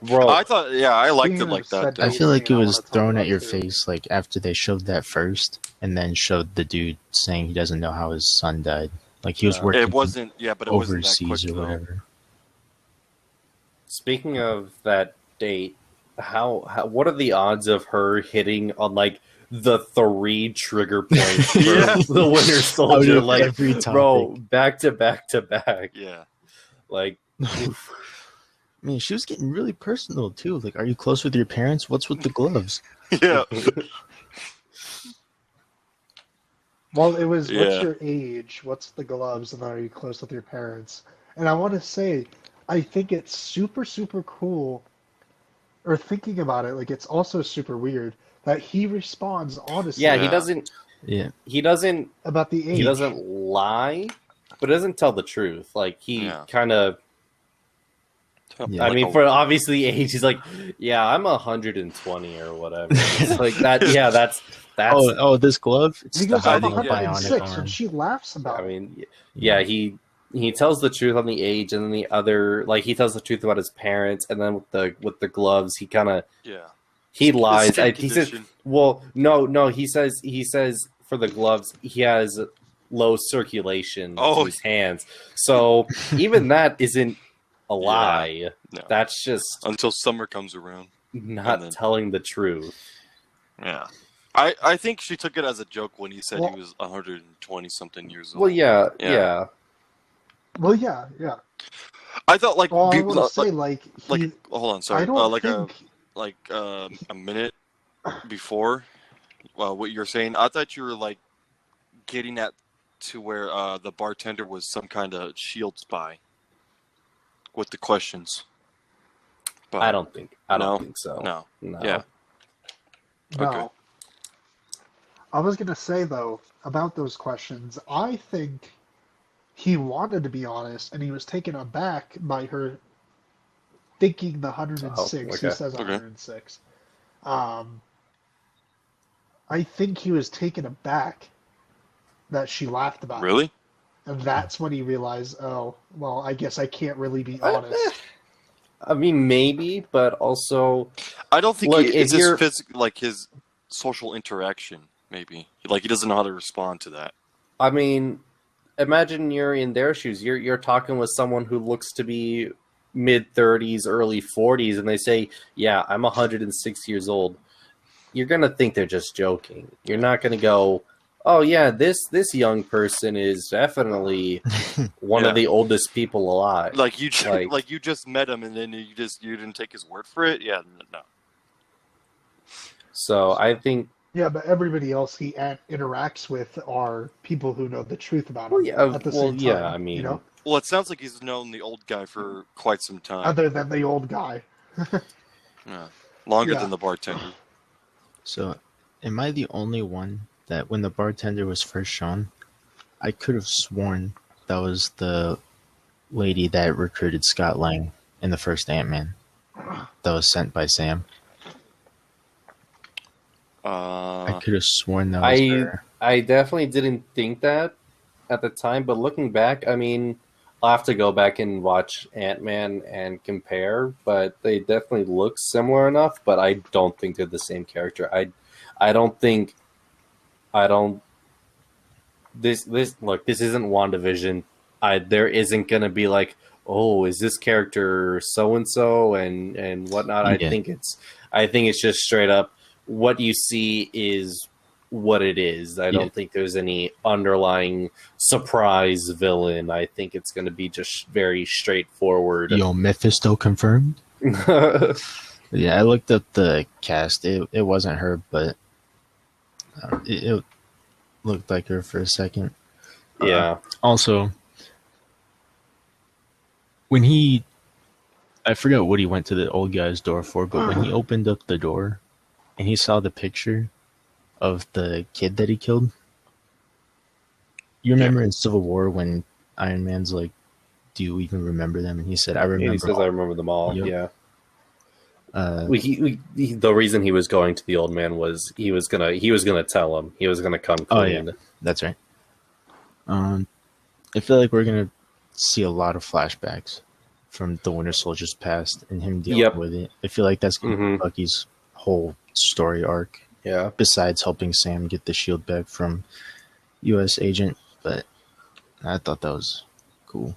bro, I thought, yeah, I liked it Speaking like of that. said I Though. feel like it I was wanna talk thrown about at your too. face, like after they showed that first, and then showed the dude saying he doesn't know how his son died. Like he was working It wasn't, yeah, but it wasn't that quick overseas or though. whatever. speaking of that date, how what are the odds of her hitting on like the 3 trigger points for Yeah. the Winter Soldier? Out of Like, every bro, topic. back to back to back. Yeah. Like, I mean, she was getting really personal too. Like, are you close with your parents? What's with the gloves? Yeah. Well, it was Yeah. what's your age? What's the gloves? And are you close with your parents? And I want to say, I think it's super, super cool. Or thinking about it, like it's also super weird that he responds honestly yeah, Yeah. he doesn't about the age. he doesn't lie, but doesn't tell the truth. Like he Yeah. kind of. Yeah. I Like mean, a- for obviously age, he's like, yeah, I'm 120 or whatever. It's like that. Yeah, that's. Oh, this glove? It's He the goes, I'm hiding hiding bionic 106, arm. and she laughs about I it. mean, yeah, he tells the truth on the age, and then the other, like, he tells the truth about his parents, and then with the gloves, he kind of Yeah. he lies. Skin He says, condition. well, no, he says for the gloves he has low circulation Oh. to his hands, so even that isn't a Yeah. lie. No. That's just Until summer comes around. not and then- telling the truth. Yeah. I think she took it as a joke when he said Well- he was 120 something years old. Well, yeah. Well, yeah. I thought like Well, I people, want to say, like, he, hold on, I sorry. don't Like think, a minute before what you're saying, I thought you were like getting at to where the bartender was some kind of shield spy with the questions. But I don't think No. so. No. No. Yeah. no. Okay. I was going to say, though, about those questions, I think he wanted to be honest, and he was taken aback by her thinking the 106. He okay. says Okay. 106. I think he was taken aback that she laughed about it. Really? And that's when he realized, oh, well, I guess I can't really be honest. I mean, maybe, but also, I don't think Look, it's if you're- his physical, like his social interaction. Maybe like he doesn't know how to respond to that. I mean, imagine you're in their shoes. You're talking with someone who looks to be mid-30s, early 40s, and they say, "Yeah, I'm 106 years old." You're gonna think they're just joking. You're not gonna go, "Oh yeah, this young person is definitely one Yeah. of the oldest people alive." Like you, Like- like you just met him and then you didn't take his word for it. Yeah, no. So I think, Yeah, but everybody else he interacts with are people who know the truth about him well, yeah, at the well, same yeah. time. I mean, you know, Well, it sounds like he's known the old guy for quite some time. other than the old guy. Yeah. Longer Yeah. than the bartender. So, am I the only one that when the bartender was first shown, I could have sworn that was the lady that recruited Scott Lang in the first Ant-Man that was sent by Sam? I could have sworn that was her. I definitely didn't think that at the time, but looking back, I mean, I'll have to go back and watch Ant-Man and compare, but they definitely look similar enough, but I don't think they're the same character. I don't this look, this isn't WandaVision. There isn't gonna be like, oh, is this character so and so and whatnot. Yeah. I think it's just straight up what you see is what it is. I don't think there's any underlying surprise villain. I think it's going to be just very straightforward. Yo, Mephisto confirmed? Yeah, I looked up the cast. It wasn't her, but it looked like her for a second. Yeah. Also, when I forgot what he went to the old guy's door for, but when he opened up the door and he saw the picture of the kid that he killed, you remember in Civil War when Iron Man's like, "Do you even remember them?" And he said, "I remember." He says, "I remember them all." Yep. Yeah. The reason he was going to the old man was he was gonna tell him, he was gonna come clean. Oh yeah, that's right. I feel like we're gonna see a lot of flashbacks from the Winter Soldier's past and him dealing with it. I feel like that's gonna be Bucky's whole story arc. Yeah. Besides helping Sam get the shield back from U.S. Agent, but I thought that was cool.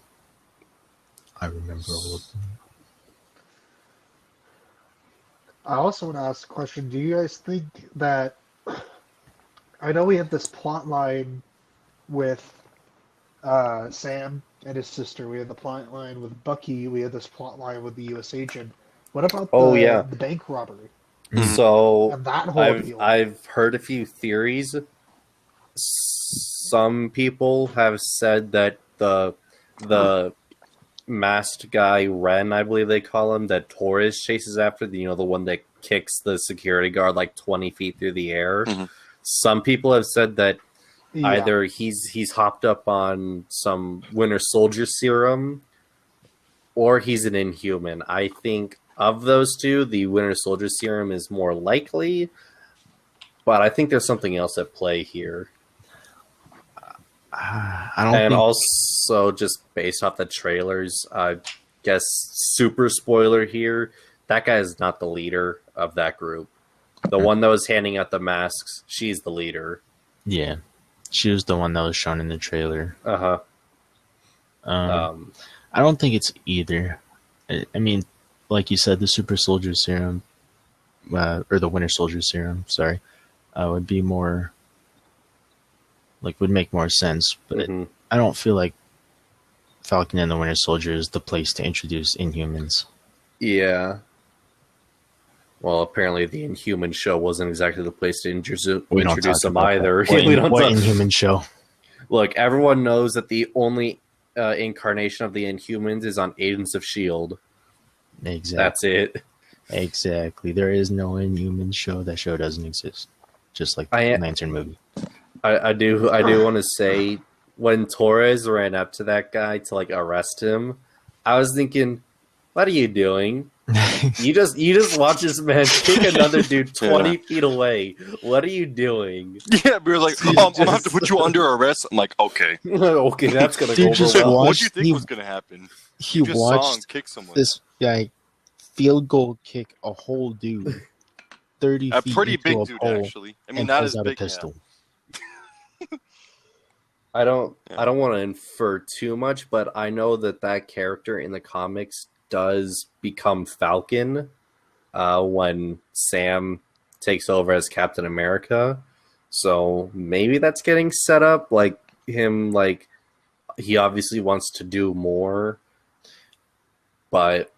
I remember all of them. I also want to ask a question. Do you guys think that, I know we have this plot line with Sam and his sister. We have the plot line with Bucky. We have this plot line with the U.S. agent. What about the bank robbery? So And that whole deal. I've heard a few theories. Some people have said that the masked guy, Ren, I believe they call him, that Torres chases after, the one that kicks the security guard like 20 feet through the air. Some people have said that either he's hopped up on some Winter Soldier serum or he's an Inhuman. I think of those two, the Winter Soldier serum is more likely, but I think there's something else at play here. Also, just based off the trailers, I guess super spoiler here, that guy is not the leader of that group. The one that was handing out the masks, she's the leader. Yeah, she was the one that was shown in the trailer. I don't think it's either. I mean, like you said, the super soldier serum, or the Winter Soldier serum, sorry, would be more, would make more sense. But I don't feel like Falcon and the Winter Soldier is the place to introduce Inhumans. Yeah. Well, apparently the Inhuman show wasn't exactly the place to introduce them either. What Inhuman show? Look, everyone knows that the only incarnation of the Inhumans is on Agents of S.H.I.E.L.D. Exactly. That's it. Exactly. There is no Inhuman show. That show doesn't exist. Just like the Lantern movie. I do want to say, when Torres ran up to that guy to arrest him, I was thinking, what are you doing? You just watch this man kick another dude 20 feet away. What are you doing? Yeah, we were like, I'm gonna have to put you under arrest. I'm like, okay. Okay, that's gonna go over well. What do you think was gonna happen? He just watched kick someone. This guy field goal kick a whole dude 30 feet. A pretty big into a dude, pole, actually. I mean, not as big. A pistol. I don't want to infer too much, but I know that character in the comics does become Falcon when Sam takes over as Captain America. So maybe that's getting set up. He obviously wants to do more. But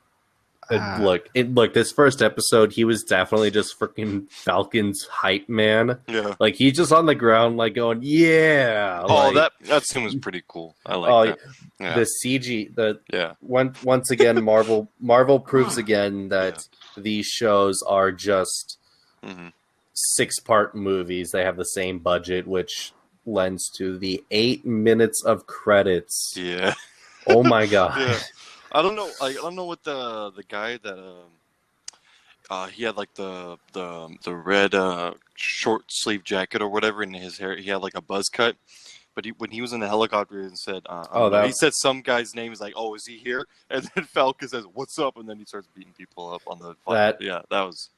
look, this first episode, he was definitely just freaking Falcon's hype man. Yeah. He's just on the ground, going, yeah. Oh, that scene was pretty cool. I like that. Yeah. The CG, once again, Marvel proves again that these shows are just 6-part movies. They have the same budget, which lends to the 8 minutes of credits. Yeah. Oh my god. Yeah. I don't know. I don't know what the guy that he had the red short sleeve jacket or whatever in his hair. He had a buzz cut, but when he was in the helicopter and said, he said some guy's name is oh, is he here? And then Falcon says, "What's up?" And then he starts beating people up on the. That was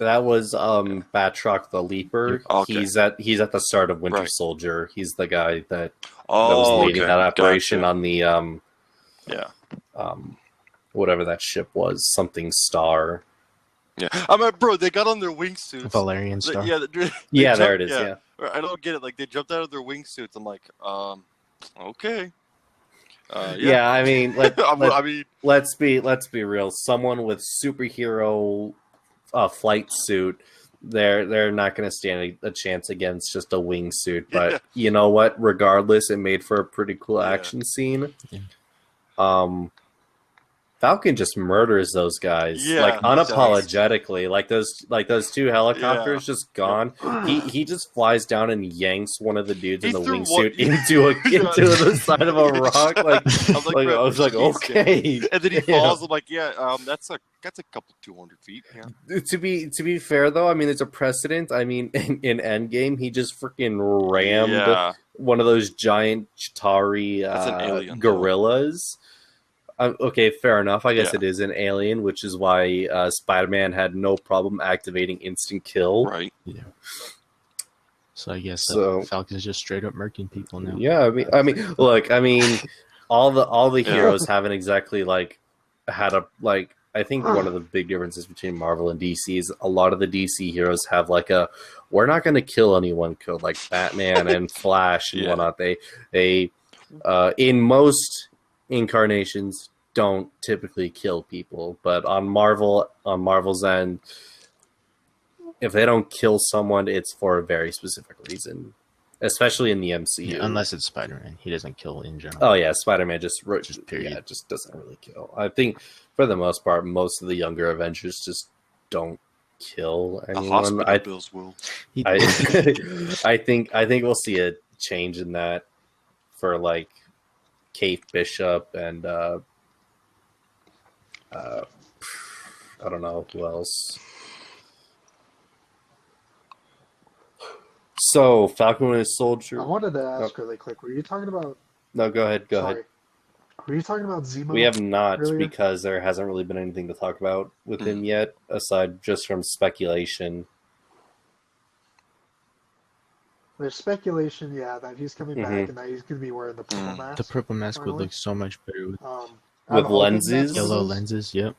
Batroc the Leaper. Okay. He's at the start of Winter Soldier. He's the guy that was leading that operation on the whatever that ship was, something Star. Yeah, bro, they got on their wingsuits. Valerian Star. There it is. Yeah. I don't get it. They jumped out of their wingsuits. I'm like, okay. I mean, let's be real. Someone with superhero flight suit they're not going to stand a chance against just a wingsuit. But you know what? Regardless, it made for a pretty cool action scene. Yeah. Falcon just murders those guys like unapologetically. Like those two helicopters just gone. He just flies down and yanks one of the dudes in the wingsuit into the side of a rock. Like I was like, okay. And then he falls. I'm like, that's a couple 200 feet. Yeah. To be fair though, I mean, there's a precedent. I mean, in Endgame, he just freaking rammed one of those giant Chitauri gorillas. Okay, fair enough. I guess it is an alien, which is why Spider-Man had no problem activating instant kill. Right. Yeah. So I guess Falcon's just straight up murking people now. Yeah, I mean, look, I mean, all the heroes haven't exactly like had a like. I think one of the big differences between Marvel and DC is a lot of the DC heroes have like we're not going to kill anyone code, like Batman and Flash and whatnot. They in most incarnations don't typically kill people, but on Marvel's end, if they don't kill someone, it's for a very specific reason, especially in the MCU. Yeah, unless it's Spider-Man, he doesn't kill in general. Oh yeah, Spider-Man just period. just doesn't really kill. I think for the most part, most of the younger Avengers just don't kill anyone. Hospital bills will. I think we'll see a change in that for like Kate Bishop and I don't know who else. So Falcon and his Soldier. I wanted to ask really quick. Were you talking about? No, go ahead. Go ahead. Were you talking about Zemo? We have not earlier? Because there hasn't really been anything to talk about with him yet, aside just from speculation. There's speculation, that he's coming back and that he's going to be wearing the purple mask. The purple mask would look so much better with lenses, yellow lenses. Yep.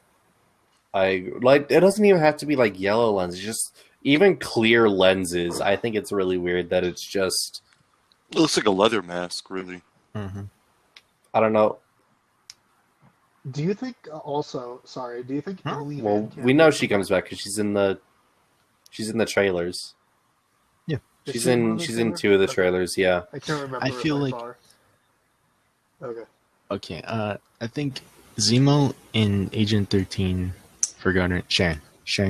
It doesn't even have to be like yellow lenses, just even clear lenses. I think it's really weird that it's just. It looks like a leather mask, really. Mm-hmm. I don't know. Do you think do you think Emily Well, we know she comes back because she's in the trailers. Yeah. She's in two of the trailers, yeah. I can't remember. I feel like far. Okay. I think Zemo in Agent 13 Forgotten Sharon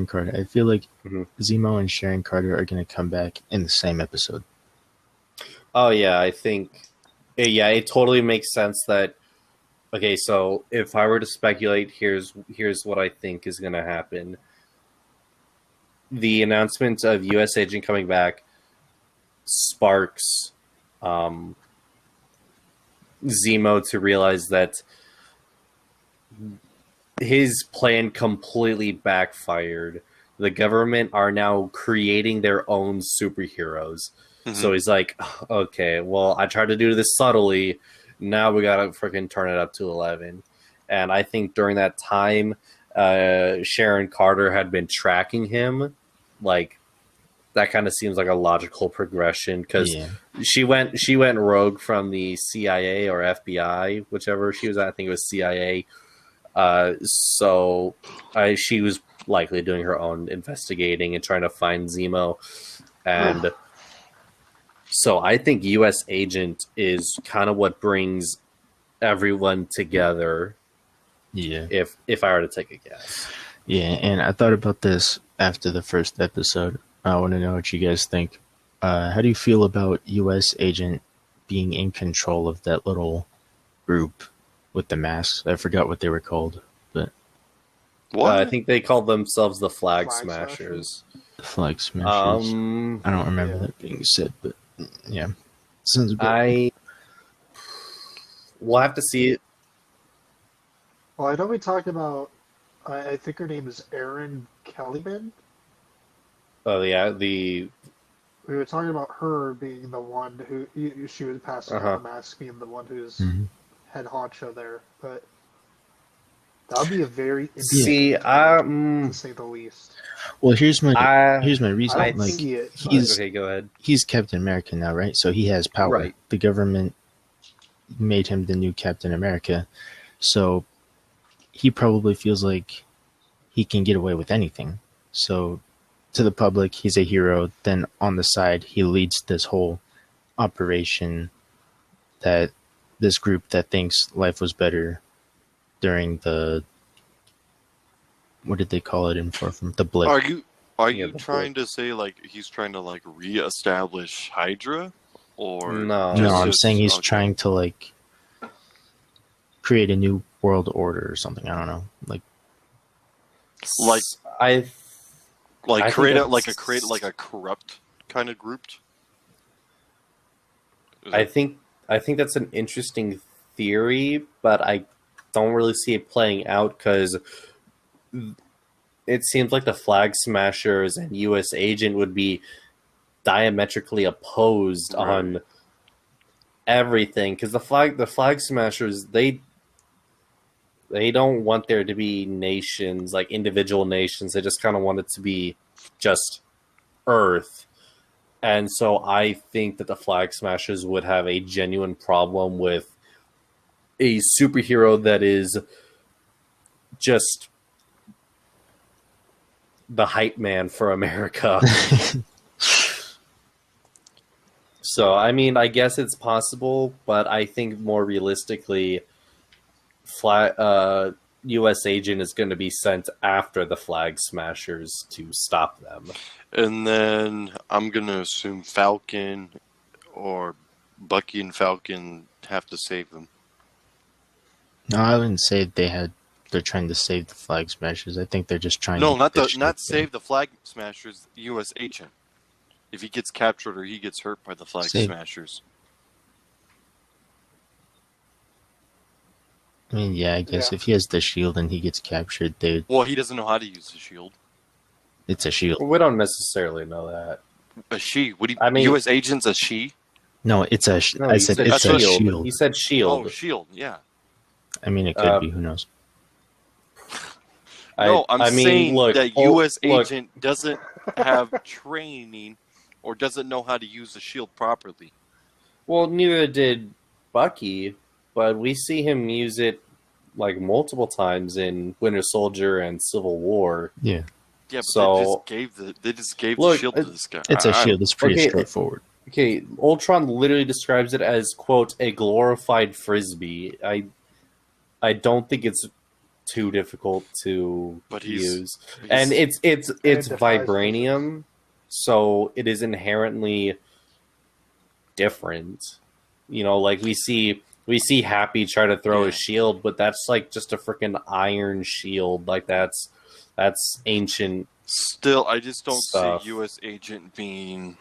Carter. I feel like Zemo and Sharon Carter are going to come back in the same episode. Oh yeah, I think it totally makes sense that. Okay, so if I were to speculate, here's what I think is going to happen. The announcement of U.S. Agent coming back sparks Zemo to realize that his plan completely backfired. The government are now creating their own superheroes. Mm-hmm. So he's like, okay, well, I tried to do this subtly. Now we gotta freaking turn it up to 11. And I think during that time, Sharon Carter had been tracking him. Like, that kind of seems like a logical progression because she went rogue from the CIA or FBI, whichever she was at. I think it was CIA. So she was likely doing her own investigating and trying to find Zemo. And so I think U.S. Agent is kind of what brings everyone together. Yeah. If I were to take a guess. Yeah, and I thought about this after the first episode. I want to know what you guys think. How do you feel about U.S. Agent being in control of that little group with the masks? I forgot what they were called, but I think they called themselves the Flag Smashers. The Flag Smashers. I don't remember that being said, but yeah, sounds good. We'll have to see it. Well, I know we talked about. I think her name is Erin Kellyman. Oh yeah, we were talking about her being the one who she was passing out the mask, being the one who's head honcho there. But that would be a very interesting to say the least. Well, here's my reason. Okay, go ahead. He's Captain America now, right? So he has power. Right. The government made him the new Captain America, so he probably feels like he can get away with anything. So to the public, he's a hero. Then on the side, he leads this whole operation that this group that thinks life was better during the, what did they call it in from the blip? Are you trying to say like he's trying to like reestablish Hydra, or No. No, I'm just- saying he's okay. trying to like create a new world order or something. I don't know. Like- I like I create think a, like a that's- create like a corrupt kind of group. I think that's an interesting theory, but I don't really see it playing out because it seems like the Flag Smashers and U.S. Agent would be diametrically opposed Right. on everything. Because the Flag Smashers, they don't want there to be nations, like individual nations. They just kind of want it to be just Earth. And so I think that the Flag Smashers would have a genuine problem with a superhero that is just the hype man for America. So, I mean, I guess it's possible, but I think more realistically, U.S. Agent is going to be sent after the Flag Smashers to stop them. And then I'm gonna assume Falcon or Bucky and Falcon have to save them. No, I wouldn't say they're trying to save the Flag Smashers. I think they're just trying No, to not distract them. save the Flag Smashers. U.S. Agent, if he gets captured or he gets hurt by the Flag Save. Smashers. I mean, yeah, I guess Yeah. if he has the shield and he gets captured, Well, he doesn't know how to use the shield. it's a shield. We don't necessarily know that. A she? What do you? I mean- U.S. Agent's a she? No, it's a. No, I he said said it's a shield. shield. He said shield. Oh, shield. Yeah. I mean, it could be. Who knows? No, I'm saying look, that oh, U.S. look, Agent doesn't have training or doesn't know how to use the shield properly. Well, neither did Bucky, but we see him use it like multiple times in Winter Soldier and Civil War. Yeah, Yeah, but So- they just gave Look, the shield to this guy. it's a shield. It's pretty okay, straightforward. Okay, Ultron literally describes it as quote a glorified frisbee. I don't think it's too difficult to But he's- use, and it's defies vibranium, so it is inherently different. You know, like we see Happy try to throw Yeah. a shield, but that's like just a freaking iron shield. Like that's ancient. Still, I just don't stuff. see U.S. Agent being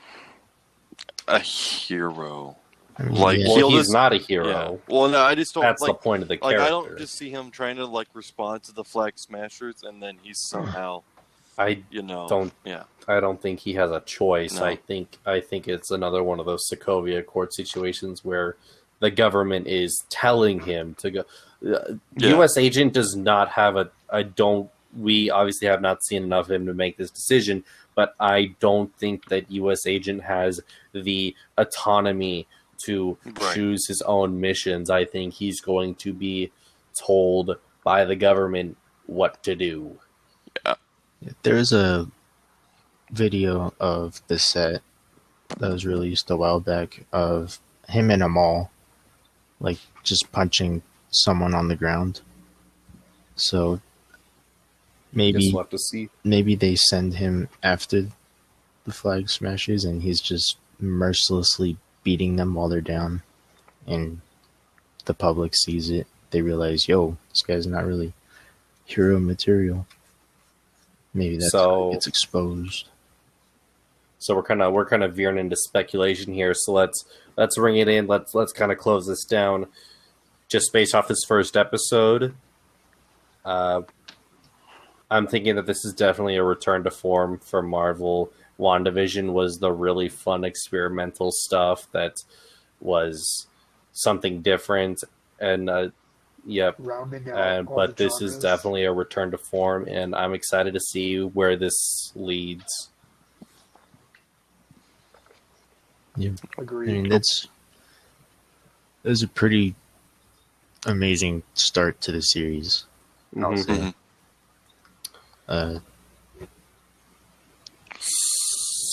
a hero. I mean, Like, yeah. Well, He'll he's just- not a Yeah. hero. Well, no, I just don't That's like. the point of the Like, character. I don't just see him trying to like respond to the Flag Smashers, and then he's somehow, I don't. Yeah. I don't think he has a choice. No. I think it's another one of those Sokovia Accord situations where the government is telling him to go. U.S. Agent does not have a. We obviously have not seen enough of him to make this decision, but I don't think that U.S. Agent has the autonomy to Right. choose his own missions. I think he's going to be told by the government what to do. There's a video of the set that was released a while back of him in a mall, like just punching someone on the ground. So maybe Just we'll have to see. maybe they send him after the Flag Smashers and he's just mercilessly beating them while they're down, and the public sees it. They realize, yo, this guy's not really hero material. Maybe that's how So- it gets exposed. So we're kind of veering into speculation here. So let's ring it in. Let's kind of close this down. Just based off this first episode, I'm thinking that this is definitely a return to form for Marvel. WandaVision was the really fun experimental stuff that was something different, and yep. Rounding out all But the this is genres. definitely a return to form, and I'm excited to see where this leads. I Agreed. mean, it was a pretty amazing start to the series. I'll Mhm. say. Mhm.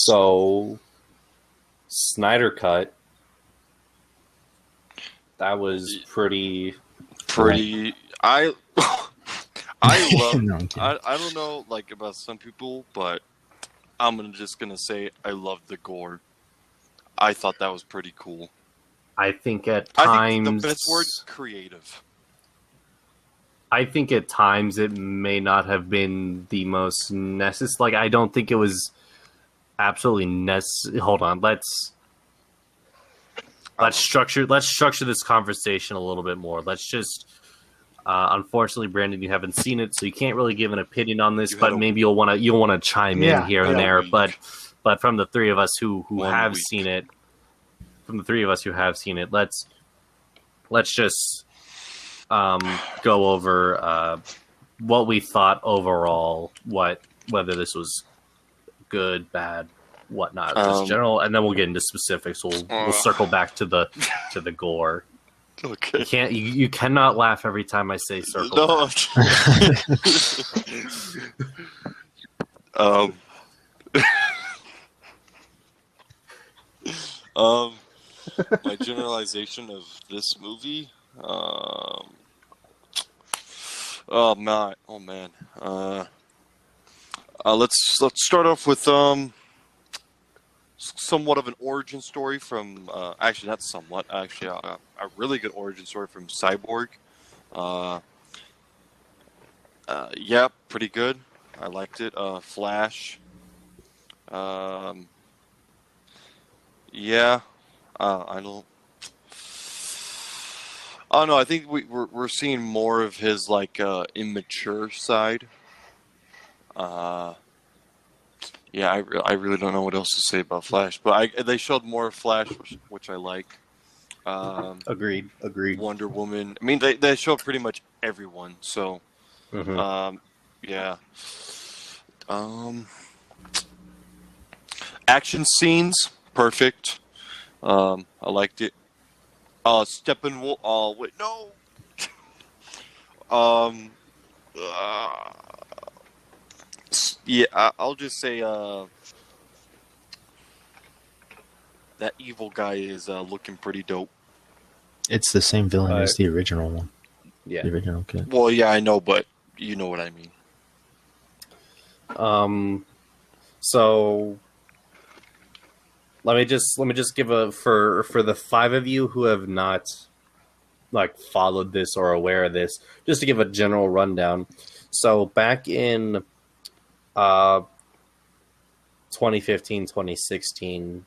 So, Snyder cut. That was pretty. I love. No, I'm kidding. I don't know like about some people, but I'm just gonna say I love the gore. I thought that was pretty cool. I think at I think times. the best word, creative. I think at times it may not have been the most necessary. Like, I don't think it was absolutely necessary. Hold on, let's structure this conversation a little bit more. Let's just. Unfortunately, Brandon, you haven't seen it, so you can't really give an opinion on this. But maybe you'll want to chime in here and there. But from the three of us who have seen it, let's just go over what we thought overall, whether this was good, bad, whatnot, just general, and then we'll get into specifics. We'll circle back to the gore. Okay. You cannot laugh every time I say circle. No. My generalization of this movie. Oh man. Let's start off with somewhat of an origin story from actually not somewhat, actually a really good origin story from Cyborg. Yeah, pretty good. I liked it. Flash. Yeah. I don't. Oh no, I think we're seeing more of his like immature side. Yeah, I really don't know what else to say about Flash, but they showed more of Flash, which I like. Agreed. Wonder Woman. I mean, they showed pretty much everyone. So, yeah. Action scenes, perfect. I liked it. Steppenwolf. Oh wait, no. Yeah, I'll just say that evil guy is looking pretty dope. It's the same villain as the original one. Yeah. The original kid. Well, yeah, I know, but you know what I mean. So let me just give for the five of you who have not like followed this or aware of this, just to give a general rundown. So back in 2015, 2016,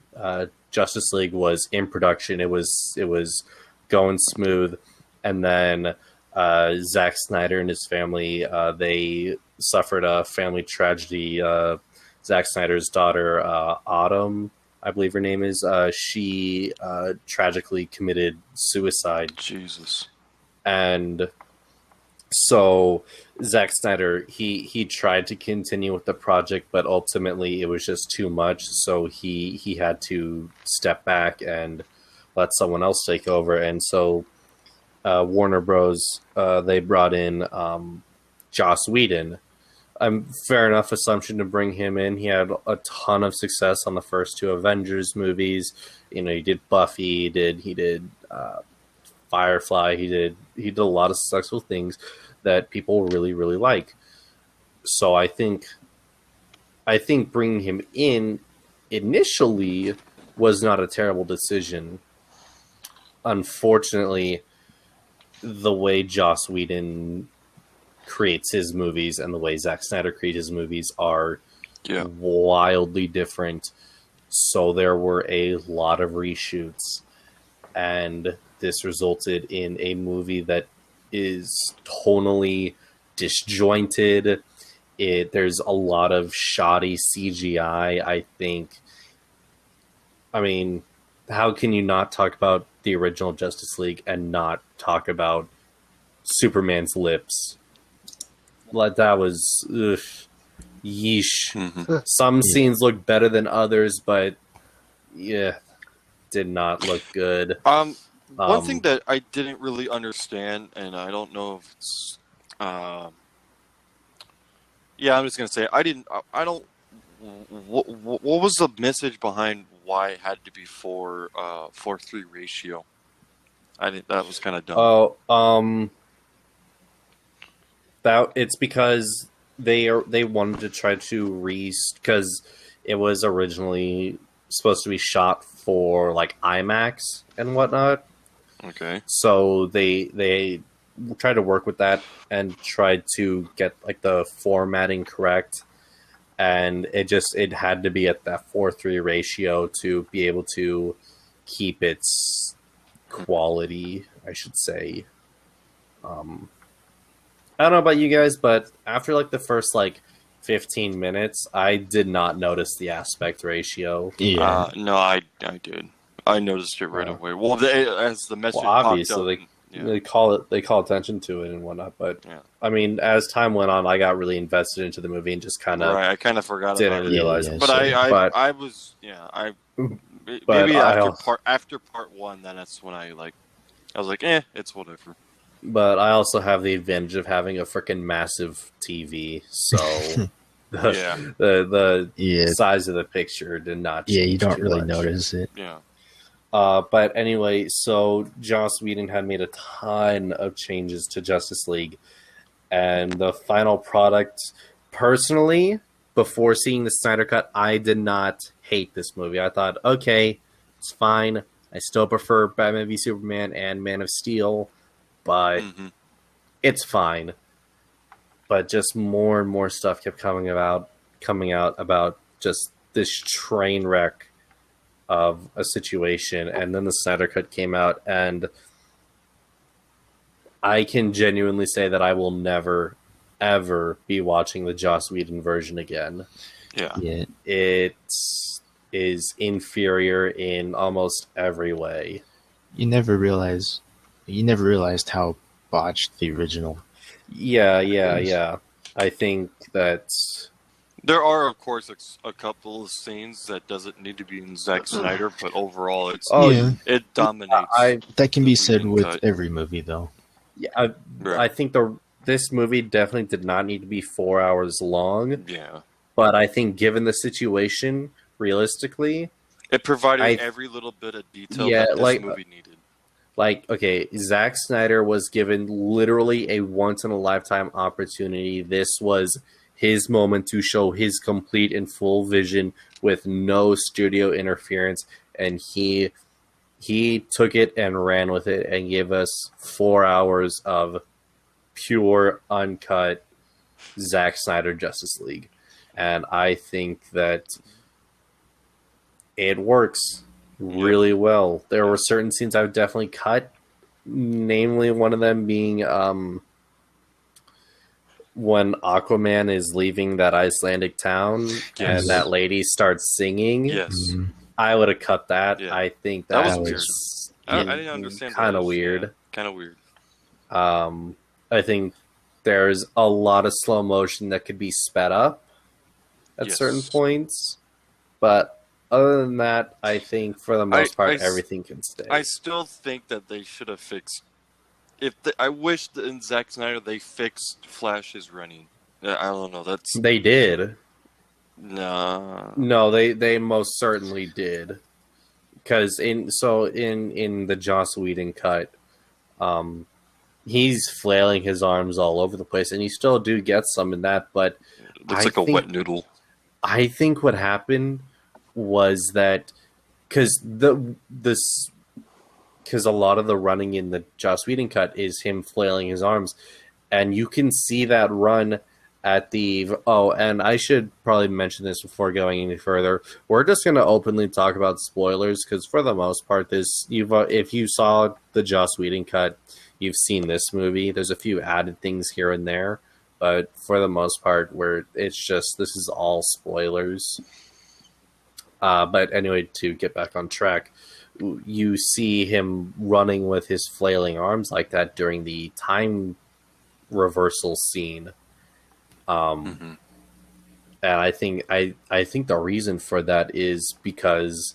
Justice League was in production. It was going smooth, and then Zack Snyder and his family they suffered a family tragedy. Zack Snyder's daughter, Autumn, I believe her name is, she tragically committed suicide. Jesus. And so Zack Snyder, he tried to continue with the project, but ultimately it was just too much. So he had to step back and let someone else take over. And so Warner Bros. They brought in Joss Whedon. Fair enough assumption to bring him in. He had a ton of success on the first two Avengers movies. You know, he did Buffy, he did Firefly. He did a lot of successful things that people really, really like. So I think bringing him in initially was not a terrible decision. Unfortunately, the way Joss Whedon creates his movies and the way Zack Snyder creates his movies are wildly different. So there were a lot of reshoots, and this resulted in a movie that is tonally disjointed. There's a lot of shoddy CGI, I think. I mean, how can you not talk about the original Justice League and not talk about Superman's lips? Like, that was yeesh. Mm-hmm. Some scenes look better than others, but yeah, did not look good. One thing that I didn't really understand, and I don't know if it's, yeah, I'm just gonna say I don't what was the message behind why it had to be 4:3 ratio? I think that was kind of dumb. Oh, that it's because they wanted to try to because it was originally supposed to be shot for like IMAX and whatnot. Okay. So they tried to work with that and tried to get like the formatting correct, and it had to be at that 4:3 ratio to be able to keep its quality, I should say. I don't know about you guys, but after like the first like 15 minutes, I did not notice the aspect ratio. Yeah. No, I did. I noticed it right away. Well, as the message Well, obviously, popped up, they call attention to it and whatnot. But yeah. I mean, as time went on, I got really invested into the movie and just kind of Right, I kind of forgot didn't about it. realize. Yeah, But so- I was But maybe I after part one, then that's when I was like, it's whatever. But I also have the advantage of having a freaking massive TV, so Yeah. the Yeah. size of the picture did not change. Yeah, you don't too really much. notice it. Yeah. But anyway, so Joss Whedon had made a ton of changes to Justice League, and the final product, personally, before seeing the Snyder Cut, I did not hate this movie. I thought, okay, it's fine. I still prefer Batman v Superman and Man of Steel, but it's fine. But just more and more stuff kept coming out about just this train wreck of a situation, and then the Snyder Cut came out, and I can genuinely say that I will never, ever be watching the Joss Whedon version again. Yeah. Yeah. It is inferior in almost every way. You never realized how botched the original. Yeah. I think that There are, of course, a couple of scenes that doesn't need to be in Zack Snyder, but overall, it dominates. That can be said Whedon with cut. every movie, though. I think this movie definitely did not need to be 4 hours long. Yeah. But I think given the situation, realistically, It provided every little bit of detail Yeah, that this like- movie needed. like, okay, Zack Snyder was given literally a once-in-a-lifetime opportunity. This was his moment to show his complete and full vision with no studio interference, and he took it and ran with it and gave us 4 hours of pure, uncut Zack Snyder Justice League. And I think that it works really well. There were certain scenes I would definitely cut, namely one of them being when Aquaman is leaving that Icelandic town and that lady starts singing. Yes. Mhm. I would have cut that. Yeah. I think That that was was I didn't understand. kind of weird. Kind of weird. I think there's a lot of slow motion that could be sped up at Yes. certain points, but other than that, I think for the most part everything can stay. I still think that they should have fixed. I wish that in Zack Snyder they fixed Flash's running. I don't know. They did. Nah. No, they most certainly did. Because in the Joss Whedon cut, he's flailing his arms all over the place, and you still do get some in that. But Looks like a wet noodle. I think what happened was that because a lot of the running in the Joss Whedon cut is him flailing his arms, and you can see that run at the and I should probably mention this before going any further. We're just going to openly talk about spoilers because for the most part, if you saw the Joss Whedon cut, you've seen this movie. There's a few added things here and there, but for the most part, this is all spoilers. But anyway, to get back on track, you see him running with his flailing arms like that during the time reversal scene. And I think the reason for that is because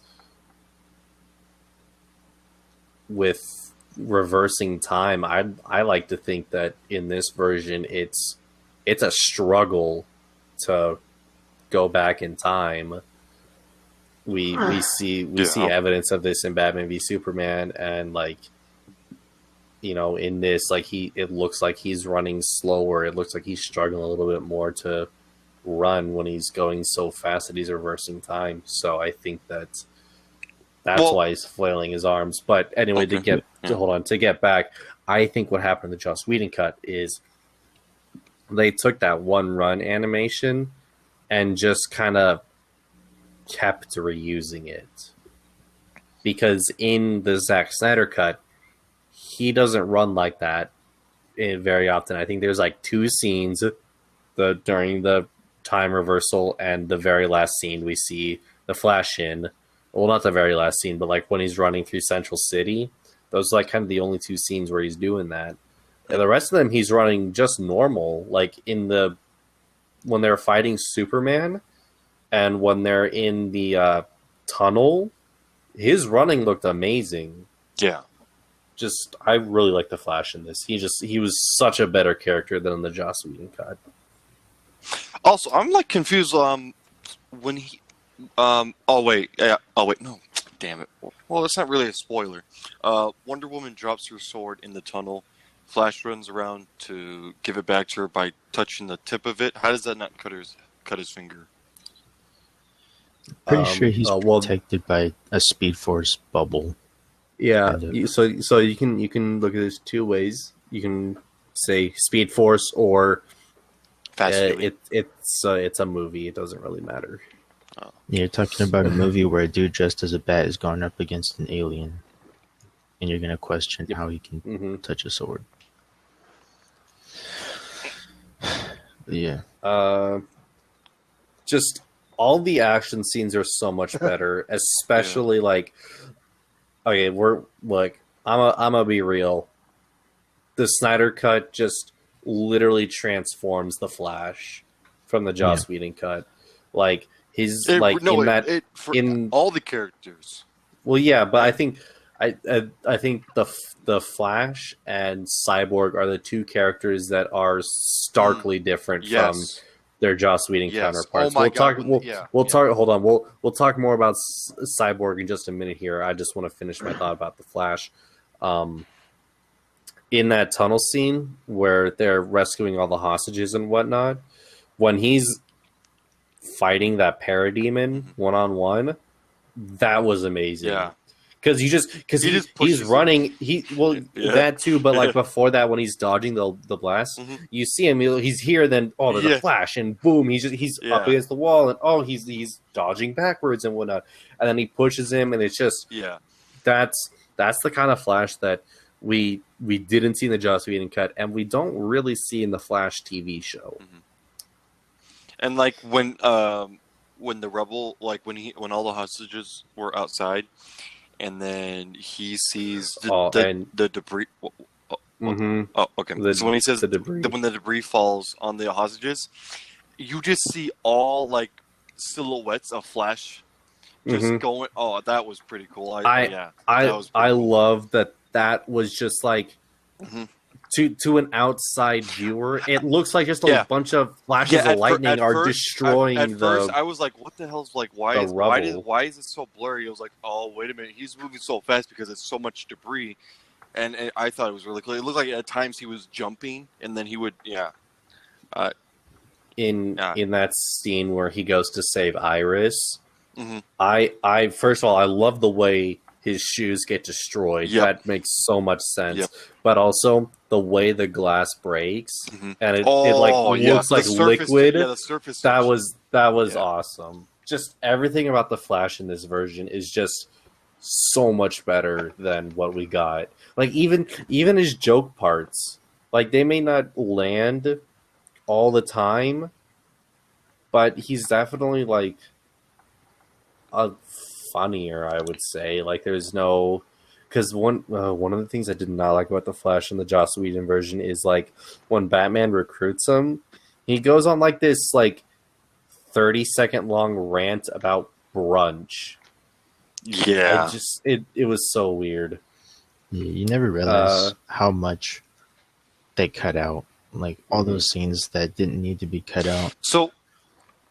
with reversing time, I like to think that in this version it's a struggle to go back in time. We see evidence of this in Batman v Superman, and like, you know, in this, like, it looks like he's running slower. It looks like he's struggling a little bit more to run when he's going so fast that he's reversing time. So I think that's why he's flailing his arms. But anyway, to get back, I think what happened in the Joss Whedon cut is they took that one run animation and just kind of kept reusing it, because in the Zack Snyder cut, he doesn't run like that very often. I think there's like 2 scenes during the time reversal, and the very last scene we see the Flash in. Well, not the very last scene, but like when he's running through Central City. Those are like kind of the only 2 scenes where he's doing that. And the rest of them, he's running just normal. Like when they're fighting Superman, and when they're in the tunnel, his running looked amazing. Yeah. Just, I really like the Flash in this. He was such a better character than in the Joss Whedon cut. Also, I'm like confused. When he, no, damn it. Well, it's not really a spoiler. Wonder Woman drops her sword in the tunnel. Flash runs around to give it back to her by touching the tip of it. How does that not cut his finger? Pretty sure he's protected by a Speed Force bubble. Yeah, Kind of. so you can look at this 2 ways. You can say Speed Force, or it's a movie. It doesn't really matter. You're talking about a movie where a dude dressed as a bat is going up against an alien, and you're gonna question how he can touch a sword. Yeah. Just all the action scenes are so much better, especially like. Okay, we're like, I'm gonna be real. The Snyder cut just literally transforms the Flash from the Joss Whedon cut. Like in all the characters. Well, yeah, but I think the Flash and Cyborg are the 2 characters that are starkly different from their Joss Whedon counterparts. Oh my We'll talk. Hold on. We'll talk more about Cyborg in just a minute here. I just want to finish my thought about the Flash. In that tunnel scene where they're rescuing all the hostages and whatnot, when he's fighting that parademon 1-on-1, that was amazing. Yeah. Because he's running. That too. But like before that, when he's dodging the blast, you see him. He's here. Then there's a flash, and boom, he's up against the wall, and he's dodging backwards and whatnot. And then he pushes him, and it's just that's the kind of Flash that we didn't see in the Joss Whedon cut, and we don't really see in the Flash TV show. And like when the rebel, like when all the hostages were outside. And then he sees the debris. Okay. So when he says when the debris falls on the hostages, you just see all like silhouettes of Flash just going. Oh, that was pretty cool. I love that was just like to an outside viewer, it looks like just a bunch of flashes of lightning are destroying at first, I was like, what the hell's like, why is it so blurry? I was like, oh, wait a minute, he's moving so fast because it's so much debris. And I thought it was really cool. It looked like at times he was jumping, and then he would, in that scene where he goes to save Iris, I first of all, I love the way his shoes get destroyed. That makes so much sense. But also the way the glass breaks and it looks like liquid. The surface. That was awesome. Just everything about the Flash in this version is just so much better than what we got. Like even his joke parts, like they may not land all the time, but he's definitely like a funnier, I would say. Like there's no, because one of the things I did not like about the Flash in the Joss Whedon version is like when Batman recruits him, he goes on like this like 30-second long rant about brunch. Yeah, it was so weird. Yeah, you never realize how much they cut out, like all those scenes that didn't need to be cut out. So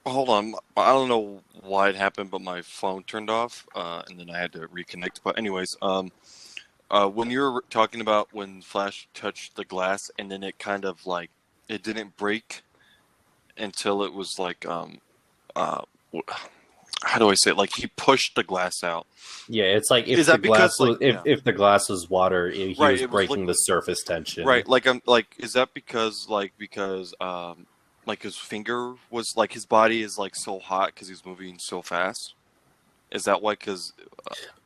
hold on. I don't know why it happened, but my phone turned off, and then I had to reconnect. But anyways, when you were talking about when Flash touched the glass, and then it kind of like it didn't break until it was like uh, how do I say it? Like he pushed the glass out. Yeah, it's like if Is the that because, glass was like, yeah. if the glass was water, he Right, was it was breaking the liquid. surface tension. Right, like I'm like, is that because like his finger was like his body is like so hot because he's moving so fast? Is that why? Because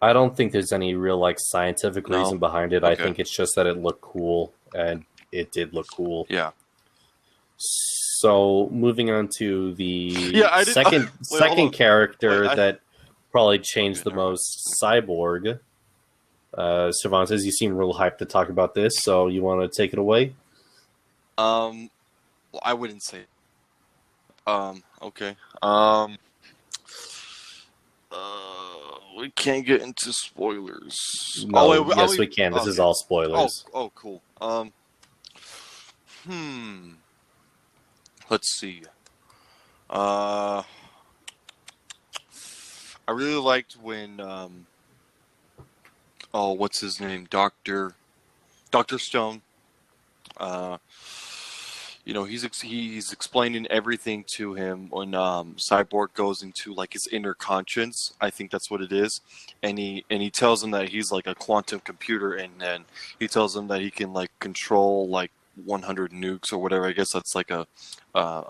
I don't think there's any real like scientific No? reason behind it. I Okay. think it's just that it looked cool, and it did look cool. yeah, So moving on to the Yeah, I didn't- second Wait, hold second on. character Wait, I- that probably changed Okay, the never mind. most, Cyborg. Cervantes, you seem real hyped to talk about this, so you want to take it away? well, I wouldn't say. Okay. We can't get into spoilers. No, wait, yes, we can. This is all spoilers. Oh, cool. Let's see. I really liked when what's his name? Dr. Stone. He's explaining everything to him when Cyborg goes into like his inner conscience. I think that's what it is, and he tells him that he's like a quantum computer, and then he tells him that he can like control like 100 nukes or whatever. I guess that's like a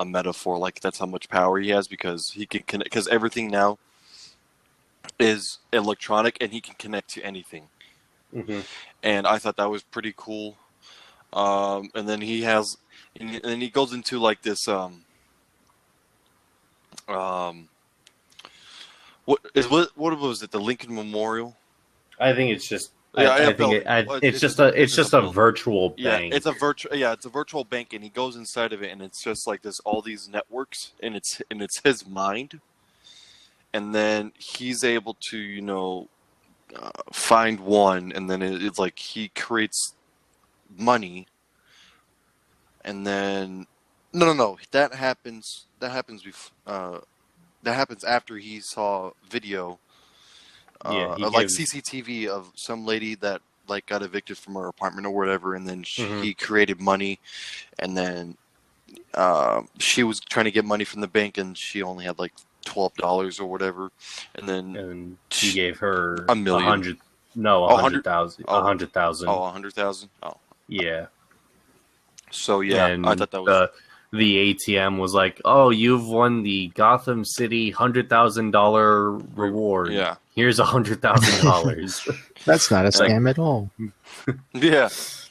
metaphor. Like that's how much power he has because he can connect. Because everything now is electronic, and he can connect to anything. Mm-hmm. And I thought that was pretty cool. And then he has. And then he goes into like this what was it, the Lincoln Memorial? I think it's just. Yeah, I think it's just a building. virtual bank. Yeah, it's a virtual bank, and he goes inside of it, and it's just like this all these networks, and it's his mind, and then he's able to find one, and then it's like he creates money. And then, no, that happens after he saw video, Yeah, like CCTV of some lady that like got evicted from her apartment or whatever, and then he created money, and then she was trying to get money from the bank, and she only had like $12 or whatever, and then he gave her $1 million. 100. No, 100,000. Oh. 100,000. Oh, 100,000. Oh, Yeah. so yeah, And I thought that was the ATM was like, "Oh, you've won the Gotham City $100,000 reward. yeah. Here's $100,000." That's not a scam at all. Yeah.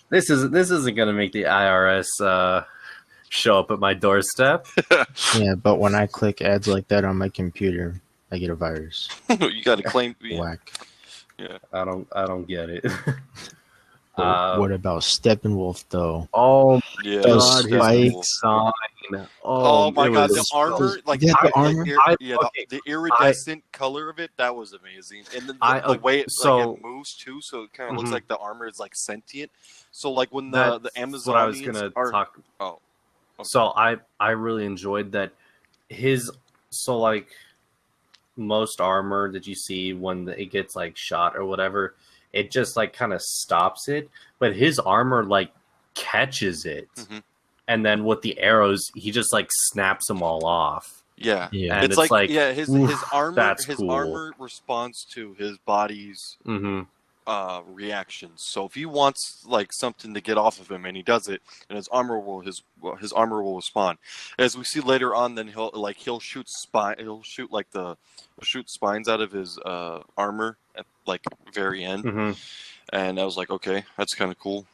This isn't gonna make the IRS show up at my doorstep. Yeah, but when I click ads like that on my computer, I get a virus. You got to claim. Yeah. Whack. Yeah. I don't get it. But what about Steppenwolf though? Oh Yeah. Those God, his spikes. design. Oh my it God, the was armor, so- like Yeah, the armor. the iridescent color of it, that was amazing. And then the way it, like, it moves too, so it kind of looks like the armor is like sentient. So like when the Amazonians what I was gonna talk. Oh, okay. So I really enjoyed that like most armor that you see when it gets like shot or whatever, it just like kind of stops it, but his armor like catches it, and then with the arrows he just like snaps them all off. Yeah. And it's like his armor that's his cool. armor responds to his body's reactions. So if he wants like something to get off of him and he does it, and his armor will respond. As we see later on, then he'll shoot spines out of his armor at like very end. And I was like, okay, that's kind of cool.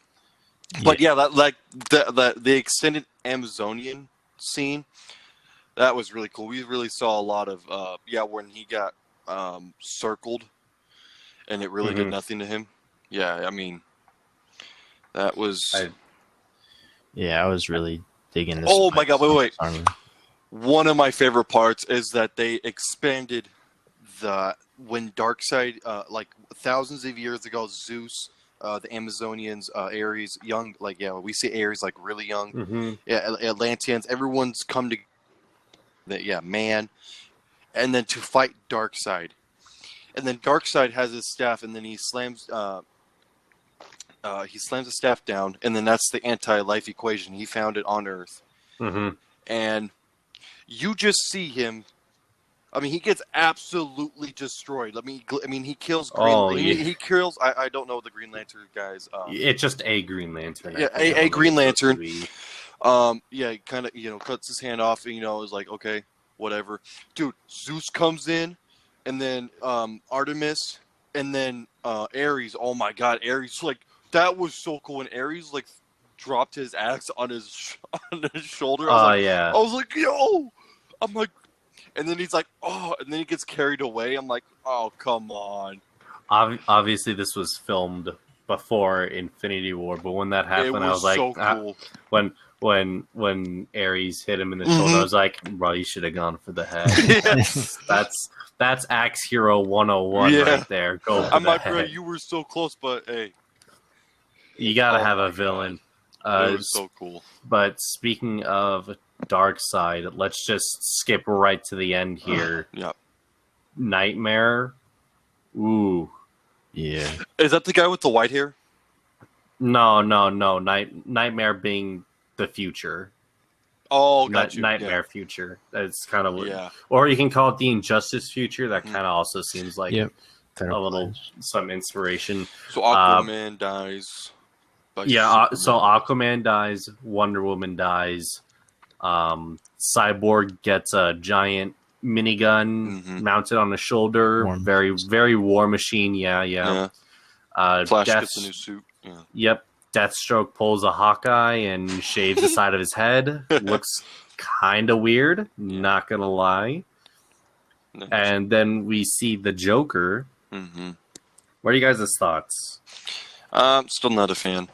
But yeah, that like the extended Amazonian scene, that was really cool. We really saw a lot of when he got circled and it really did nothing to him. Yeah, I mean, that was. I was really digging this. Oh my God! Wait. Armor. One of my favorite parts is that they expanded when Darkseid, like thousands of years ago, Zeus, the Amazonians, Ares, young, like we see Ares like really young. Yeah, Atlanteans, everyone's come to. man, and then to fight Darkseid. And then Darkseid has his staff, and then he slams the staff down, and then that's the anti-life equation. He found it on Earth. Mm-hmm. And you just see him. I mean, he gets absolutely destroyed. I mean, he kills Green. Oh, yeah. He kills. I don't know the Green Lantern guys. It's just a Green Lantern. Yeah, a Green Lantern. Yeah, he kind of cuts his hand off, and is like, okay, whatever, dude. Zeus comes in, and then Artemis, and then Ares. Oh my God, Ares! Like that was so cool. And Ares like dropped his axe on his shoulder. I was like, yo! I'm like, and then he's like, oh, and then he gets carried away. I'm like, oh, come on. Obviously, this was filmed before Infinity War, but when that happened, I was like, so cool. When Ares hit him in the shoulder, I was like, bro, you should have gone for the head. Yes. That's Axe Hero 101 right there. Go for I'm the like, head. bro, you were so close, but hey. You gotta have a villain. It was so cool. But speaking of Darkseid, let's just skip right to the end here. Yeah. Nightmare. Ooh. Yeah. Is that the guy with the white hair? No. Nightmare being the future. Oh, got you. Nightmare future. That's kind of yeah. Or you can call it the Injustice future. That kind of also seems like Yep. some inspiration. So Aquaman dies. Yeah, so Aquaman dies, Wonder Woman dies, Cyborg gets a giant minigun mounted on his shoulder, very, very War Machine, yeah. Flash gets a new suit. Yeah. Yep, Deathstroke pulls a Hawkeye and shaves the side of his head. Looks kind of weird, not gonna lie. And then we see the Joker. Mm-hmm. What are you guys' thoughts? Still not a fan.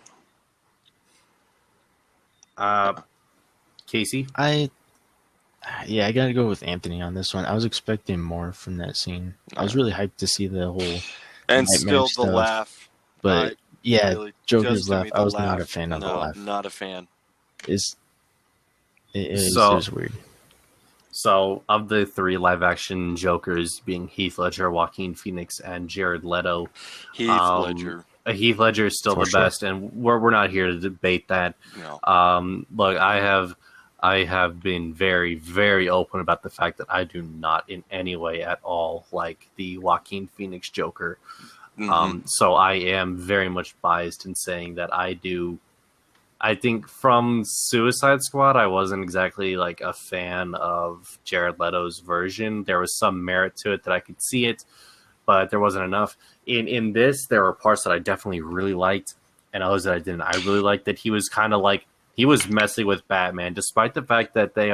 Casey? I gotta go with Anthony on this one. I was expecting more from that scene. I was really hyped to see the whole and still the stuff, laugh. But really Joker's laugh. I was not a fan of the laugh. Not a fan. It was weird. So, of the 3 live-action Jokers being Heath Ledger, Joaquin Phoenix, and Jared Leto, Heath Ledger is still the best, and we're not here to debate that. No. Look, I have been very, very open about the fact that I do not in any way at all like the Joaquin Phoenix Joker. So I am very much biased in saying that I do. I think from Suicide Squad, I wasn't exactly like a fan of Jared Leto's version. There was some merit to it that I could see it, but there wasn't enough. In this, there were parts that I definitely really liked, and others that I didn't. I really liked that he was kind of like he was messing with Batman, despite the fact that they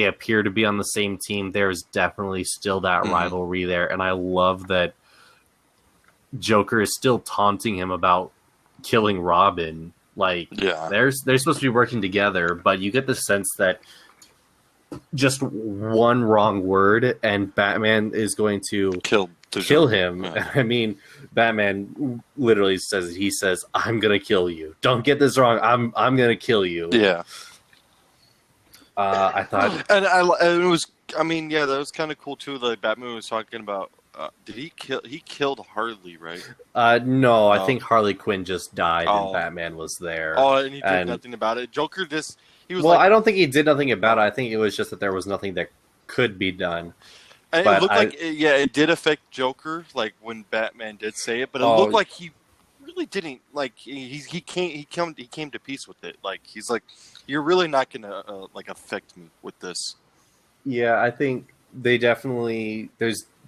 appear to be on the same team. There's definitely still that rivalry there, and I love that Joker is still taunting him about killing Robin. Like, they're supposed to be working together, but you get the sense that just one wrong word and Batman is going to kill him. Yeah. I mean, Batman literally says, "I'm gonna kill you. Don't get this wrong. I'm gonna kill you." Yeah. I thought, and it was. I mean, yeah, that was kind of cool too. Like Batman was talking about. Did he kill? He killed Harley, right? No, I think Harley Quinn just died and Batman was there. Oh, and he did nothing about it. Joker just he was. Well, I don't think he did nothing about it. I think it was just that there was nothing that could be done. And it looked like it did affect Joker, like when Batman did say it, but it looked like he really didn't. Like he came to peace with it. Like he's like, you're really not gonna like affect me with this. Yeah, I think they definitely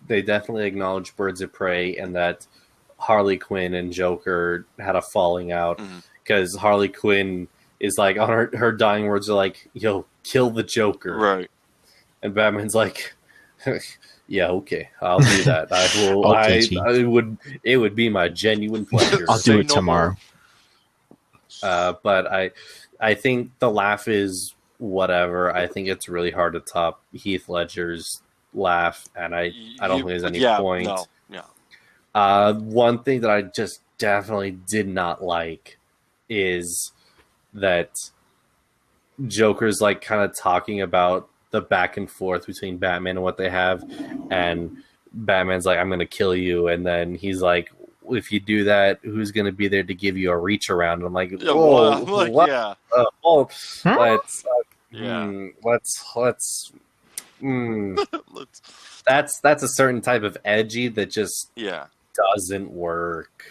acknowledge Birds of Prey and that Harley Quinn and Joker had a falling out because Harley Quinn is like on her dying words are like, "Yo, kill the Joker," right? And Batman's like, "Yeah, okay, I'll do that. I will. It would be my genuine pleasure. I'll do it tomorrow." But I think the laugh is whatever. I think it's really hard to top Heath Ledger's laugh, and I don't think there's any point. No, yeah. One thing that I just definitely did not like is that Joker's like kind of talking about the back and forth between Batman and what they have, and Batman's like, I'm gonna kill you, and then he's like, if you do that, who's gonna be there to give you a reach around? I'm like, Yeah, whoa, I'm like, what? yeah, Let's let's, that's a certain type of edgy that just yeah. doesn't work.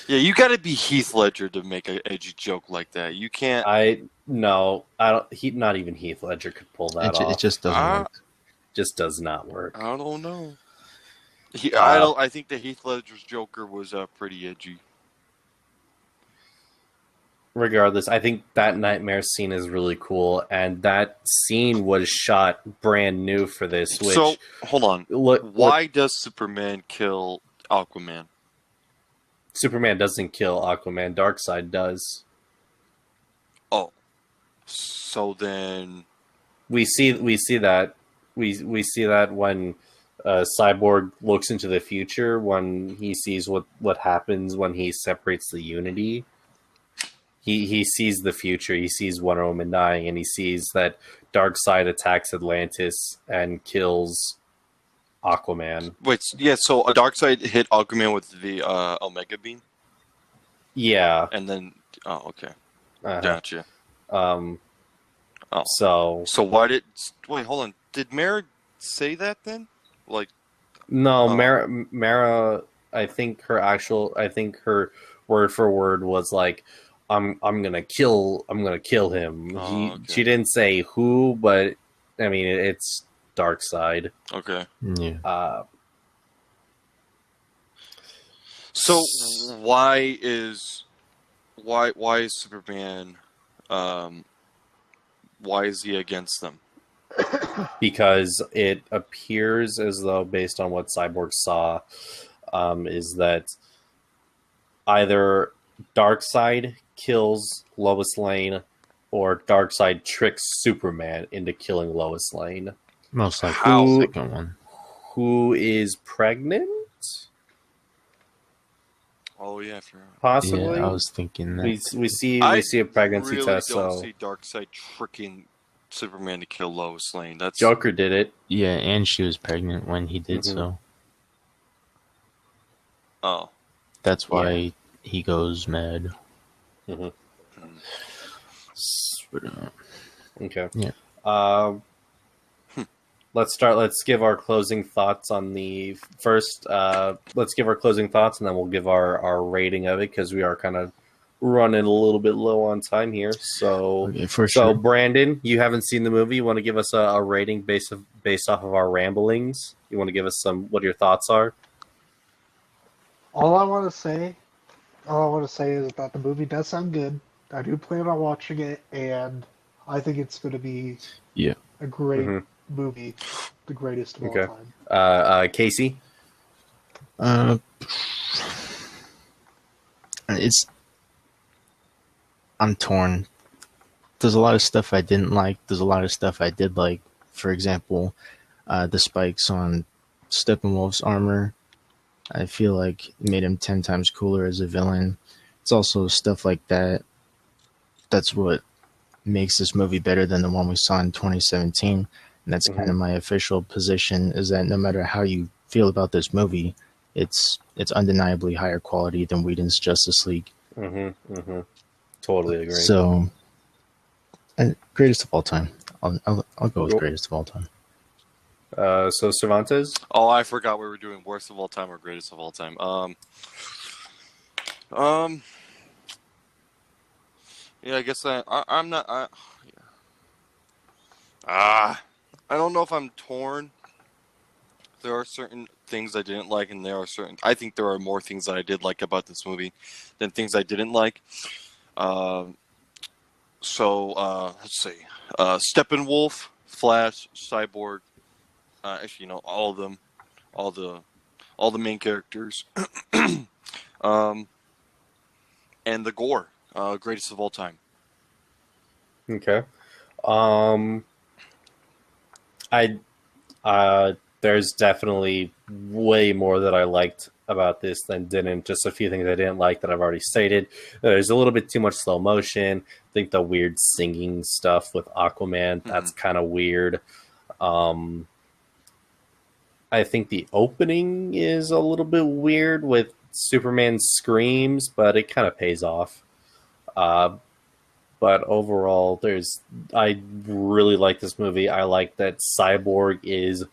Yeah, you got to be Heath Ledger to make an edgy joke like that. You can't. I don't. Not even Heath Ledger could pull that off. It just doesn't work. Just does not work. I don't know. I think the Heath Ledger's Joker was pretty edgy. Regardless, I think that nightmare scene is really cool, and that scene was shot brand new for this. Which, So hold on. Why does Superman kill Aquaman? Superman doesn't kill Aquaman? Darkseid does. Oh, so then We see that when Cyborg looks into the future, when he sees what happens when he separates the Unity. He sees the future. He sees Wonder Woman dying, and he sees that Darkseid attacks Atlantis and kills Aquaman. wait. Yeah, so a Darkseid hit Aquaman with the Omega Beam, Yeah. and then okay, Uh-huh. gotcha. Oh. So why did wait? Hold on. Did Mara say that then? Like No, Oh. Mara. I think her word for word was like, I'm gonna kill him. Oh, okay. She didn't say who, but I mean it's Darkseid. okay. Yeah. So why is Superman? Why is he against them? Because it appears as though, based on what Cyborg saw, is that either Darkseid kills Lois Lane or Darkseid tricks Superman into killing Lois Lane, Most likely How? the second one. who is pregnant, Oh yeah, I forgot. possibly. Yeah, I was thinking that. we see I a pregnancy really test. don't So see Darkseid tricking Superman to kill Lois Lane. That's Joker did it. Yeah, and she was pregnant when he did Mhm. so. oh. That's why he goes mad. Mhm. But, Okay. Yeah. Let's give our closing thoughts on the first. Let's give our closing thoughts, and then we'll give our rating of it, because we are kind of running a little bit low on time here. So, okay, for so sure. Brandon, you haven't seen the movie. You want to give us a rating based off of our ramblings? You want to give us what your thoughts are? All I want to say is that the movie does sound good. I do plan on watching it, and I think it's going to be Yeah. a great Mhm. movie, the greatest of all Okay. time. Casey. I'm torn. There's a lot of stuff I didn't like. There's a lot of stuff I did like. For example, the spikes on Steppenwolf's armor. I feel like it made him 10 times cooler as a villain. It's also stuff like that. That's what makes this movie better than the one we saw in 2017. And that's kind of my official position, is that no matter how you feel about this movie, it's undeniably higher quality than Whedon's Justice League. Totally agree. So, greatest of all time. I'll go with Cool. greatest of all time. So Cervantes. Oh, I forgot we were doing worst of all time or greatest of all time. Yeah, I guess I'm not. I don't know if I'm torn. There are certain things I didn't like, and there are certain. I think there are more things that I did like about this movie than things I didn't like. So let's see. Steppenwolf, Flash, Cyborg. Actually, all of them, all the main characters, and the gore, greatest of all time. Okay. There's definitely way more that I liked about this than didn't. Just a few things I didn't like that I've already stated. There's a little bit too much slow motion. I think the weird singing stuff with Aquaman, that's kind of weird. I think the opening is a little bit weird with Superman screams, but it kind of pays off. But overall, I really like this movie. I like that Cyborg is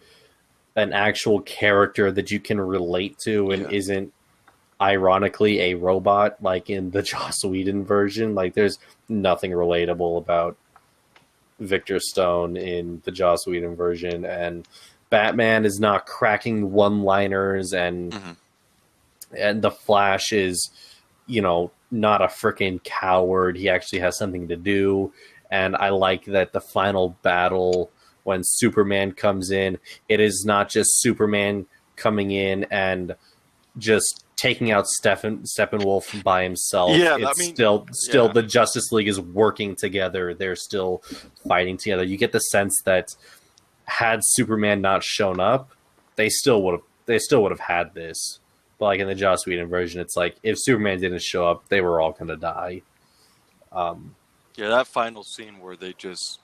an actual character that you can relate to and isn't ironically a robot like in the Joss Whedon version. Like, there's nothing relatable about Victor Stone in the Joss Whedon version, and Batman is not cracking one-liners, and the Flash is, not a freaking coward. He actually has something to do, and I like that the final battle when Superman comes in, it is not just Superman coming in and just taking out Steppenwolf by himself. Yeah, Still the Justice League is working together. They're still fighting together. You get the sense that had Superman not shown up, they still would have had this. But like in the Joss Whedon version, it's like if Superman didn't show up, they were all gonna die. That final scene where they just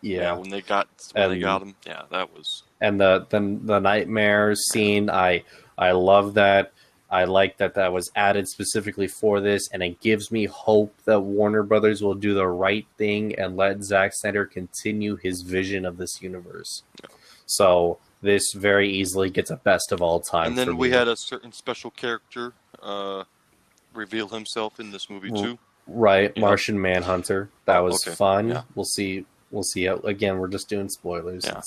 when they got him, that was. And the nightmare scene, I love that. I like that was added specifically for this, and it gives me hope that Warner Brothers will do the right thing and let Zack Snyder continue his vision of this universe. Yeah. So this very easily gets a best of all time. And then we had a certain special character reveal himself in this movie too. Right, Martian Manhunter. That was fun. Yeah. We'll see. Again, we're just doing spoilers. Yeah.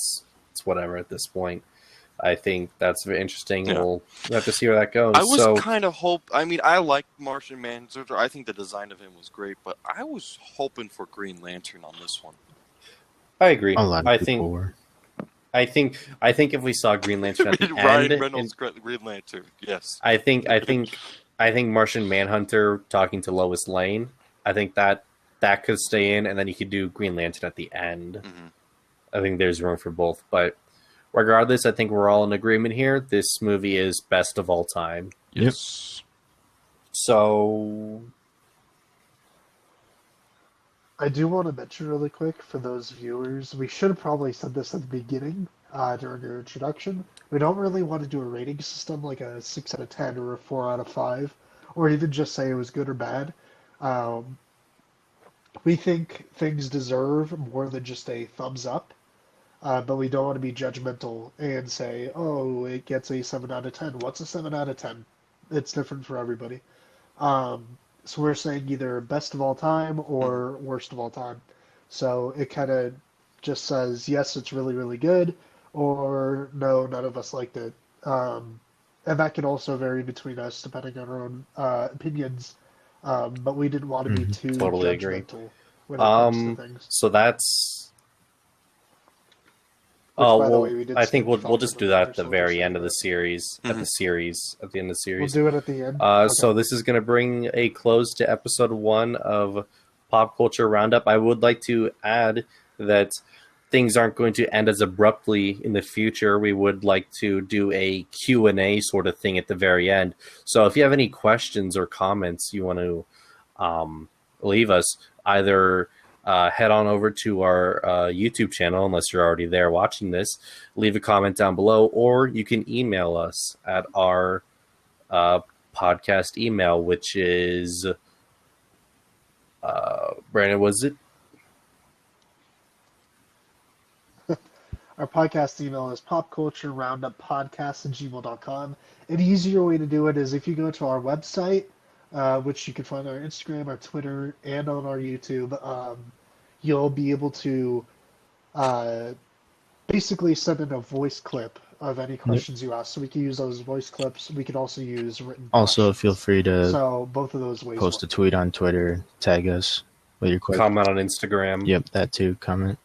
It's whatever at this point. I think that's very interesting. Yeah. We'll have to see where that goes. I was kind of I like Martian Manhunter. I think the design of him was great, but I was hoping for Green Lantern on this one. I agree. A lot of people were. I think if we saw Green Lantern at the Ryan end, Reynolds, Green Lantern, yes. I think Martian Manhunter talking to Lois Lane. I think that could stay in, and then you could do Green Lantern at the end. Mm-hmm. I think there's room for both, but regardless, I think we're all in agreement here. This movie is best of all time. Yes. So I do want to mention really quick for those viewers, we should have probably said this at the beginning during our introduction. We don't really want to do a rating system like a 6 out of 10 or a 4 out of 5, or even just say it was good or bad. We think things deserve more than just a thumbs up, but we don't want to be judgmental and say, oh, it gets a 7 out of 10. What's a 7 out of 10? It's different for everybody. So we're saying either best of all time or worst of all time. So it kind of just says, yes, it's really, really good, or no, none of us liked it. And that can also vary between us depending on our own opinions. But we didn't want to be too totally judgmental when it comes to things. So that's... I think we'll just do that at the very end of the series. At the end of the series. We'll do it at the end. So this is going to bring a close to episode 1 of Pop Culture Roundup. I would like to add that things aren't going to end as abruptly in the future. We would like to do a Q&A sort of thing at the very end. So if you have any questions or comments you want to leave us, either head on over to our YouTube channel, unless you're already there watching this. Leave a comment down below, or you can email us at our podcast email, which is Brandon, was it? Our podcast email is popculturerounduppodcast@gmail.com. An easier way to do it is if you go to our website, which you can find on our Instagram, our Twitter, and on our YouTube. You'll be able to basically send in a voice clip of any questions you ask. So we can use those voice clips. We can also use written Also, questions. feel free to So both of those ways post a tweet on Twitter, tag us with your question. Comment on Instagram. Yep, that too. Comment.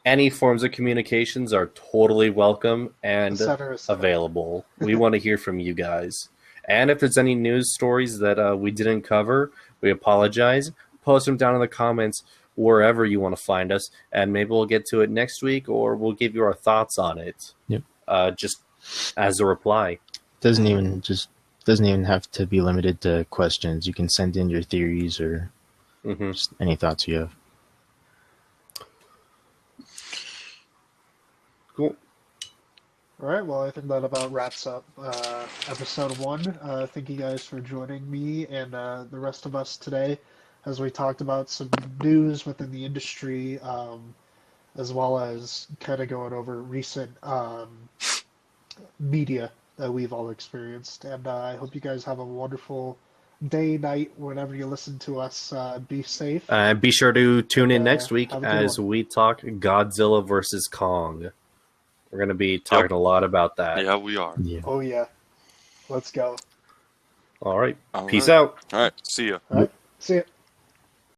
Any forms of communications are totally welcome and available. We want to hear from you guys. And if there's any news stories that we didn't cover, we apologize. Post them down in the comments wherever you want to find us, and maybe we'll get to it next week, or we'll give you our thoughts on it. Yep. Just as a reply. Doesn't even have to be limited to questions. You can send in your theories or just any thoughts you have. Cool. All right, well, I think that about wraps up episode 1. Thank you guys for joining me and the rest of us today as we talked about some news within the industry, as well as kind of going over recent media that we've all experienced. And I hope you guys have a wonderful day, night, whenever you listen to us. Be safe. Be sure to tune in next week have a good as one. we talk Godzilla versus Kong. We're going to be talking a lot about that. Yeah, we are. Yeah. Oh, yeah. Let's go. All right. All Peace right. out. All right. See ya. All right. See ya.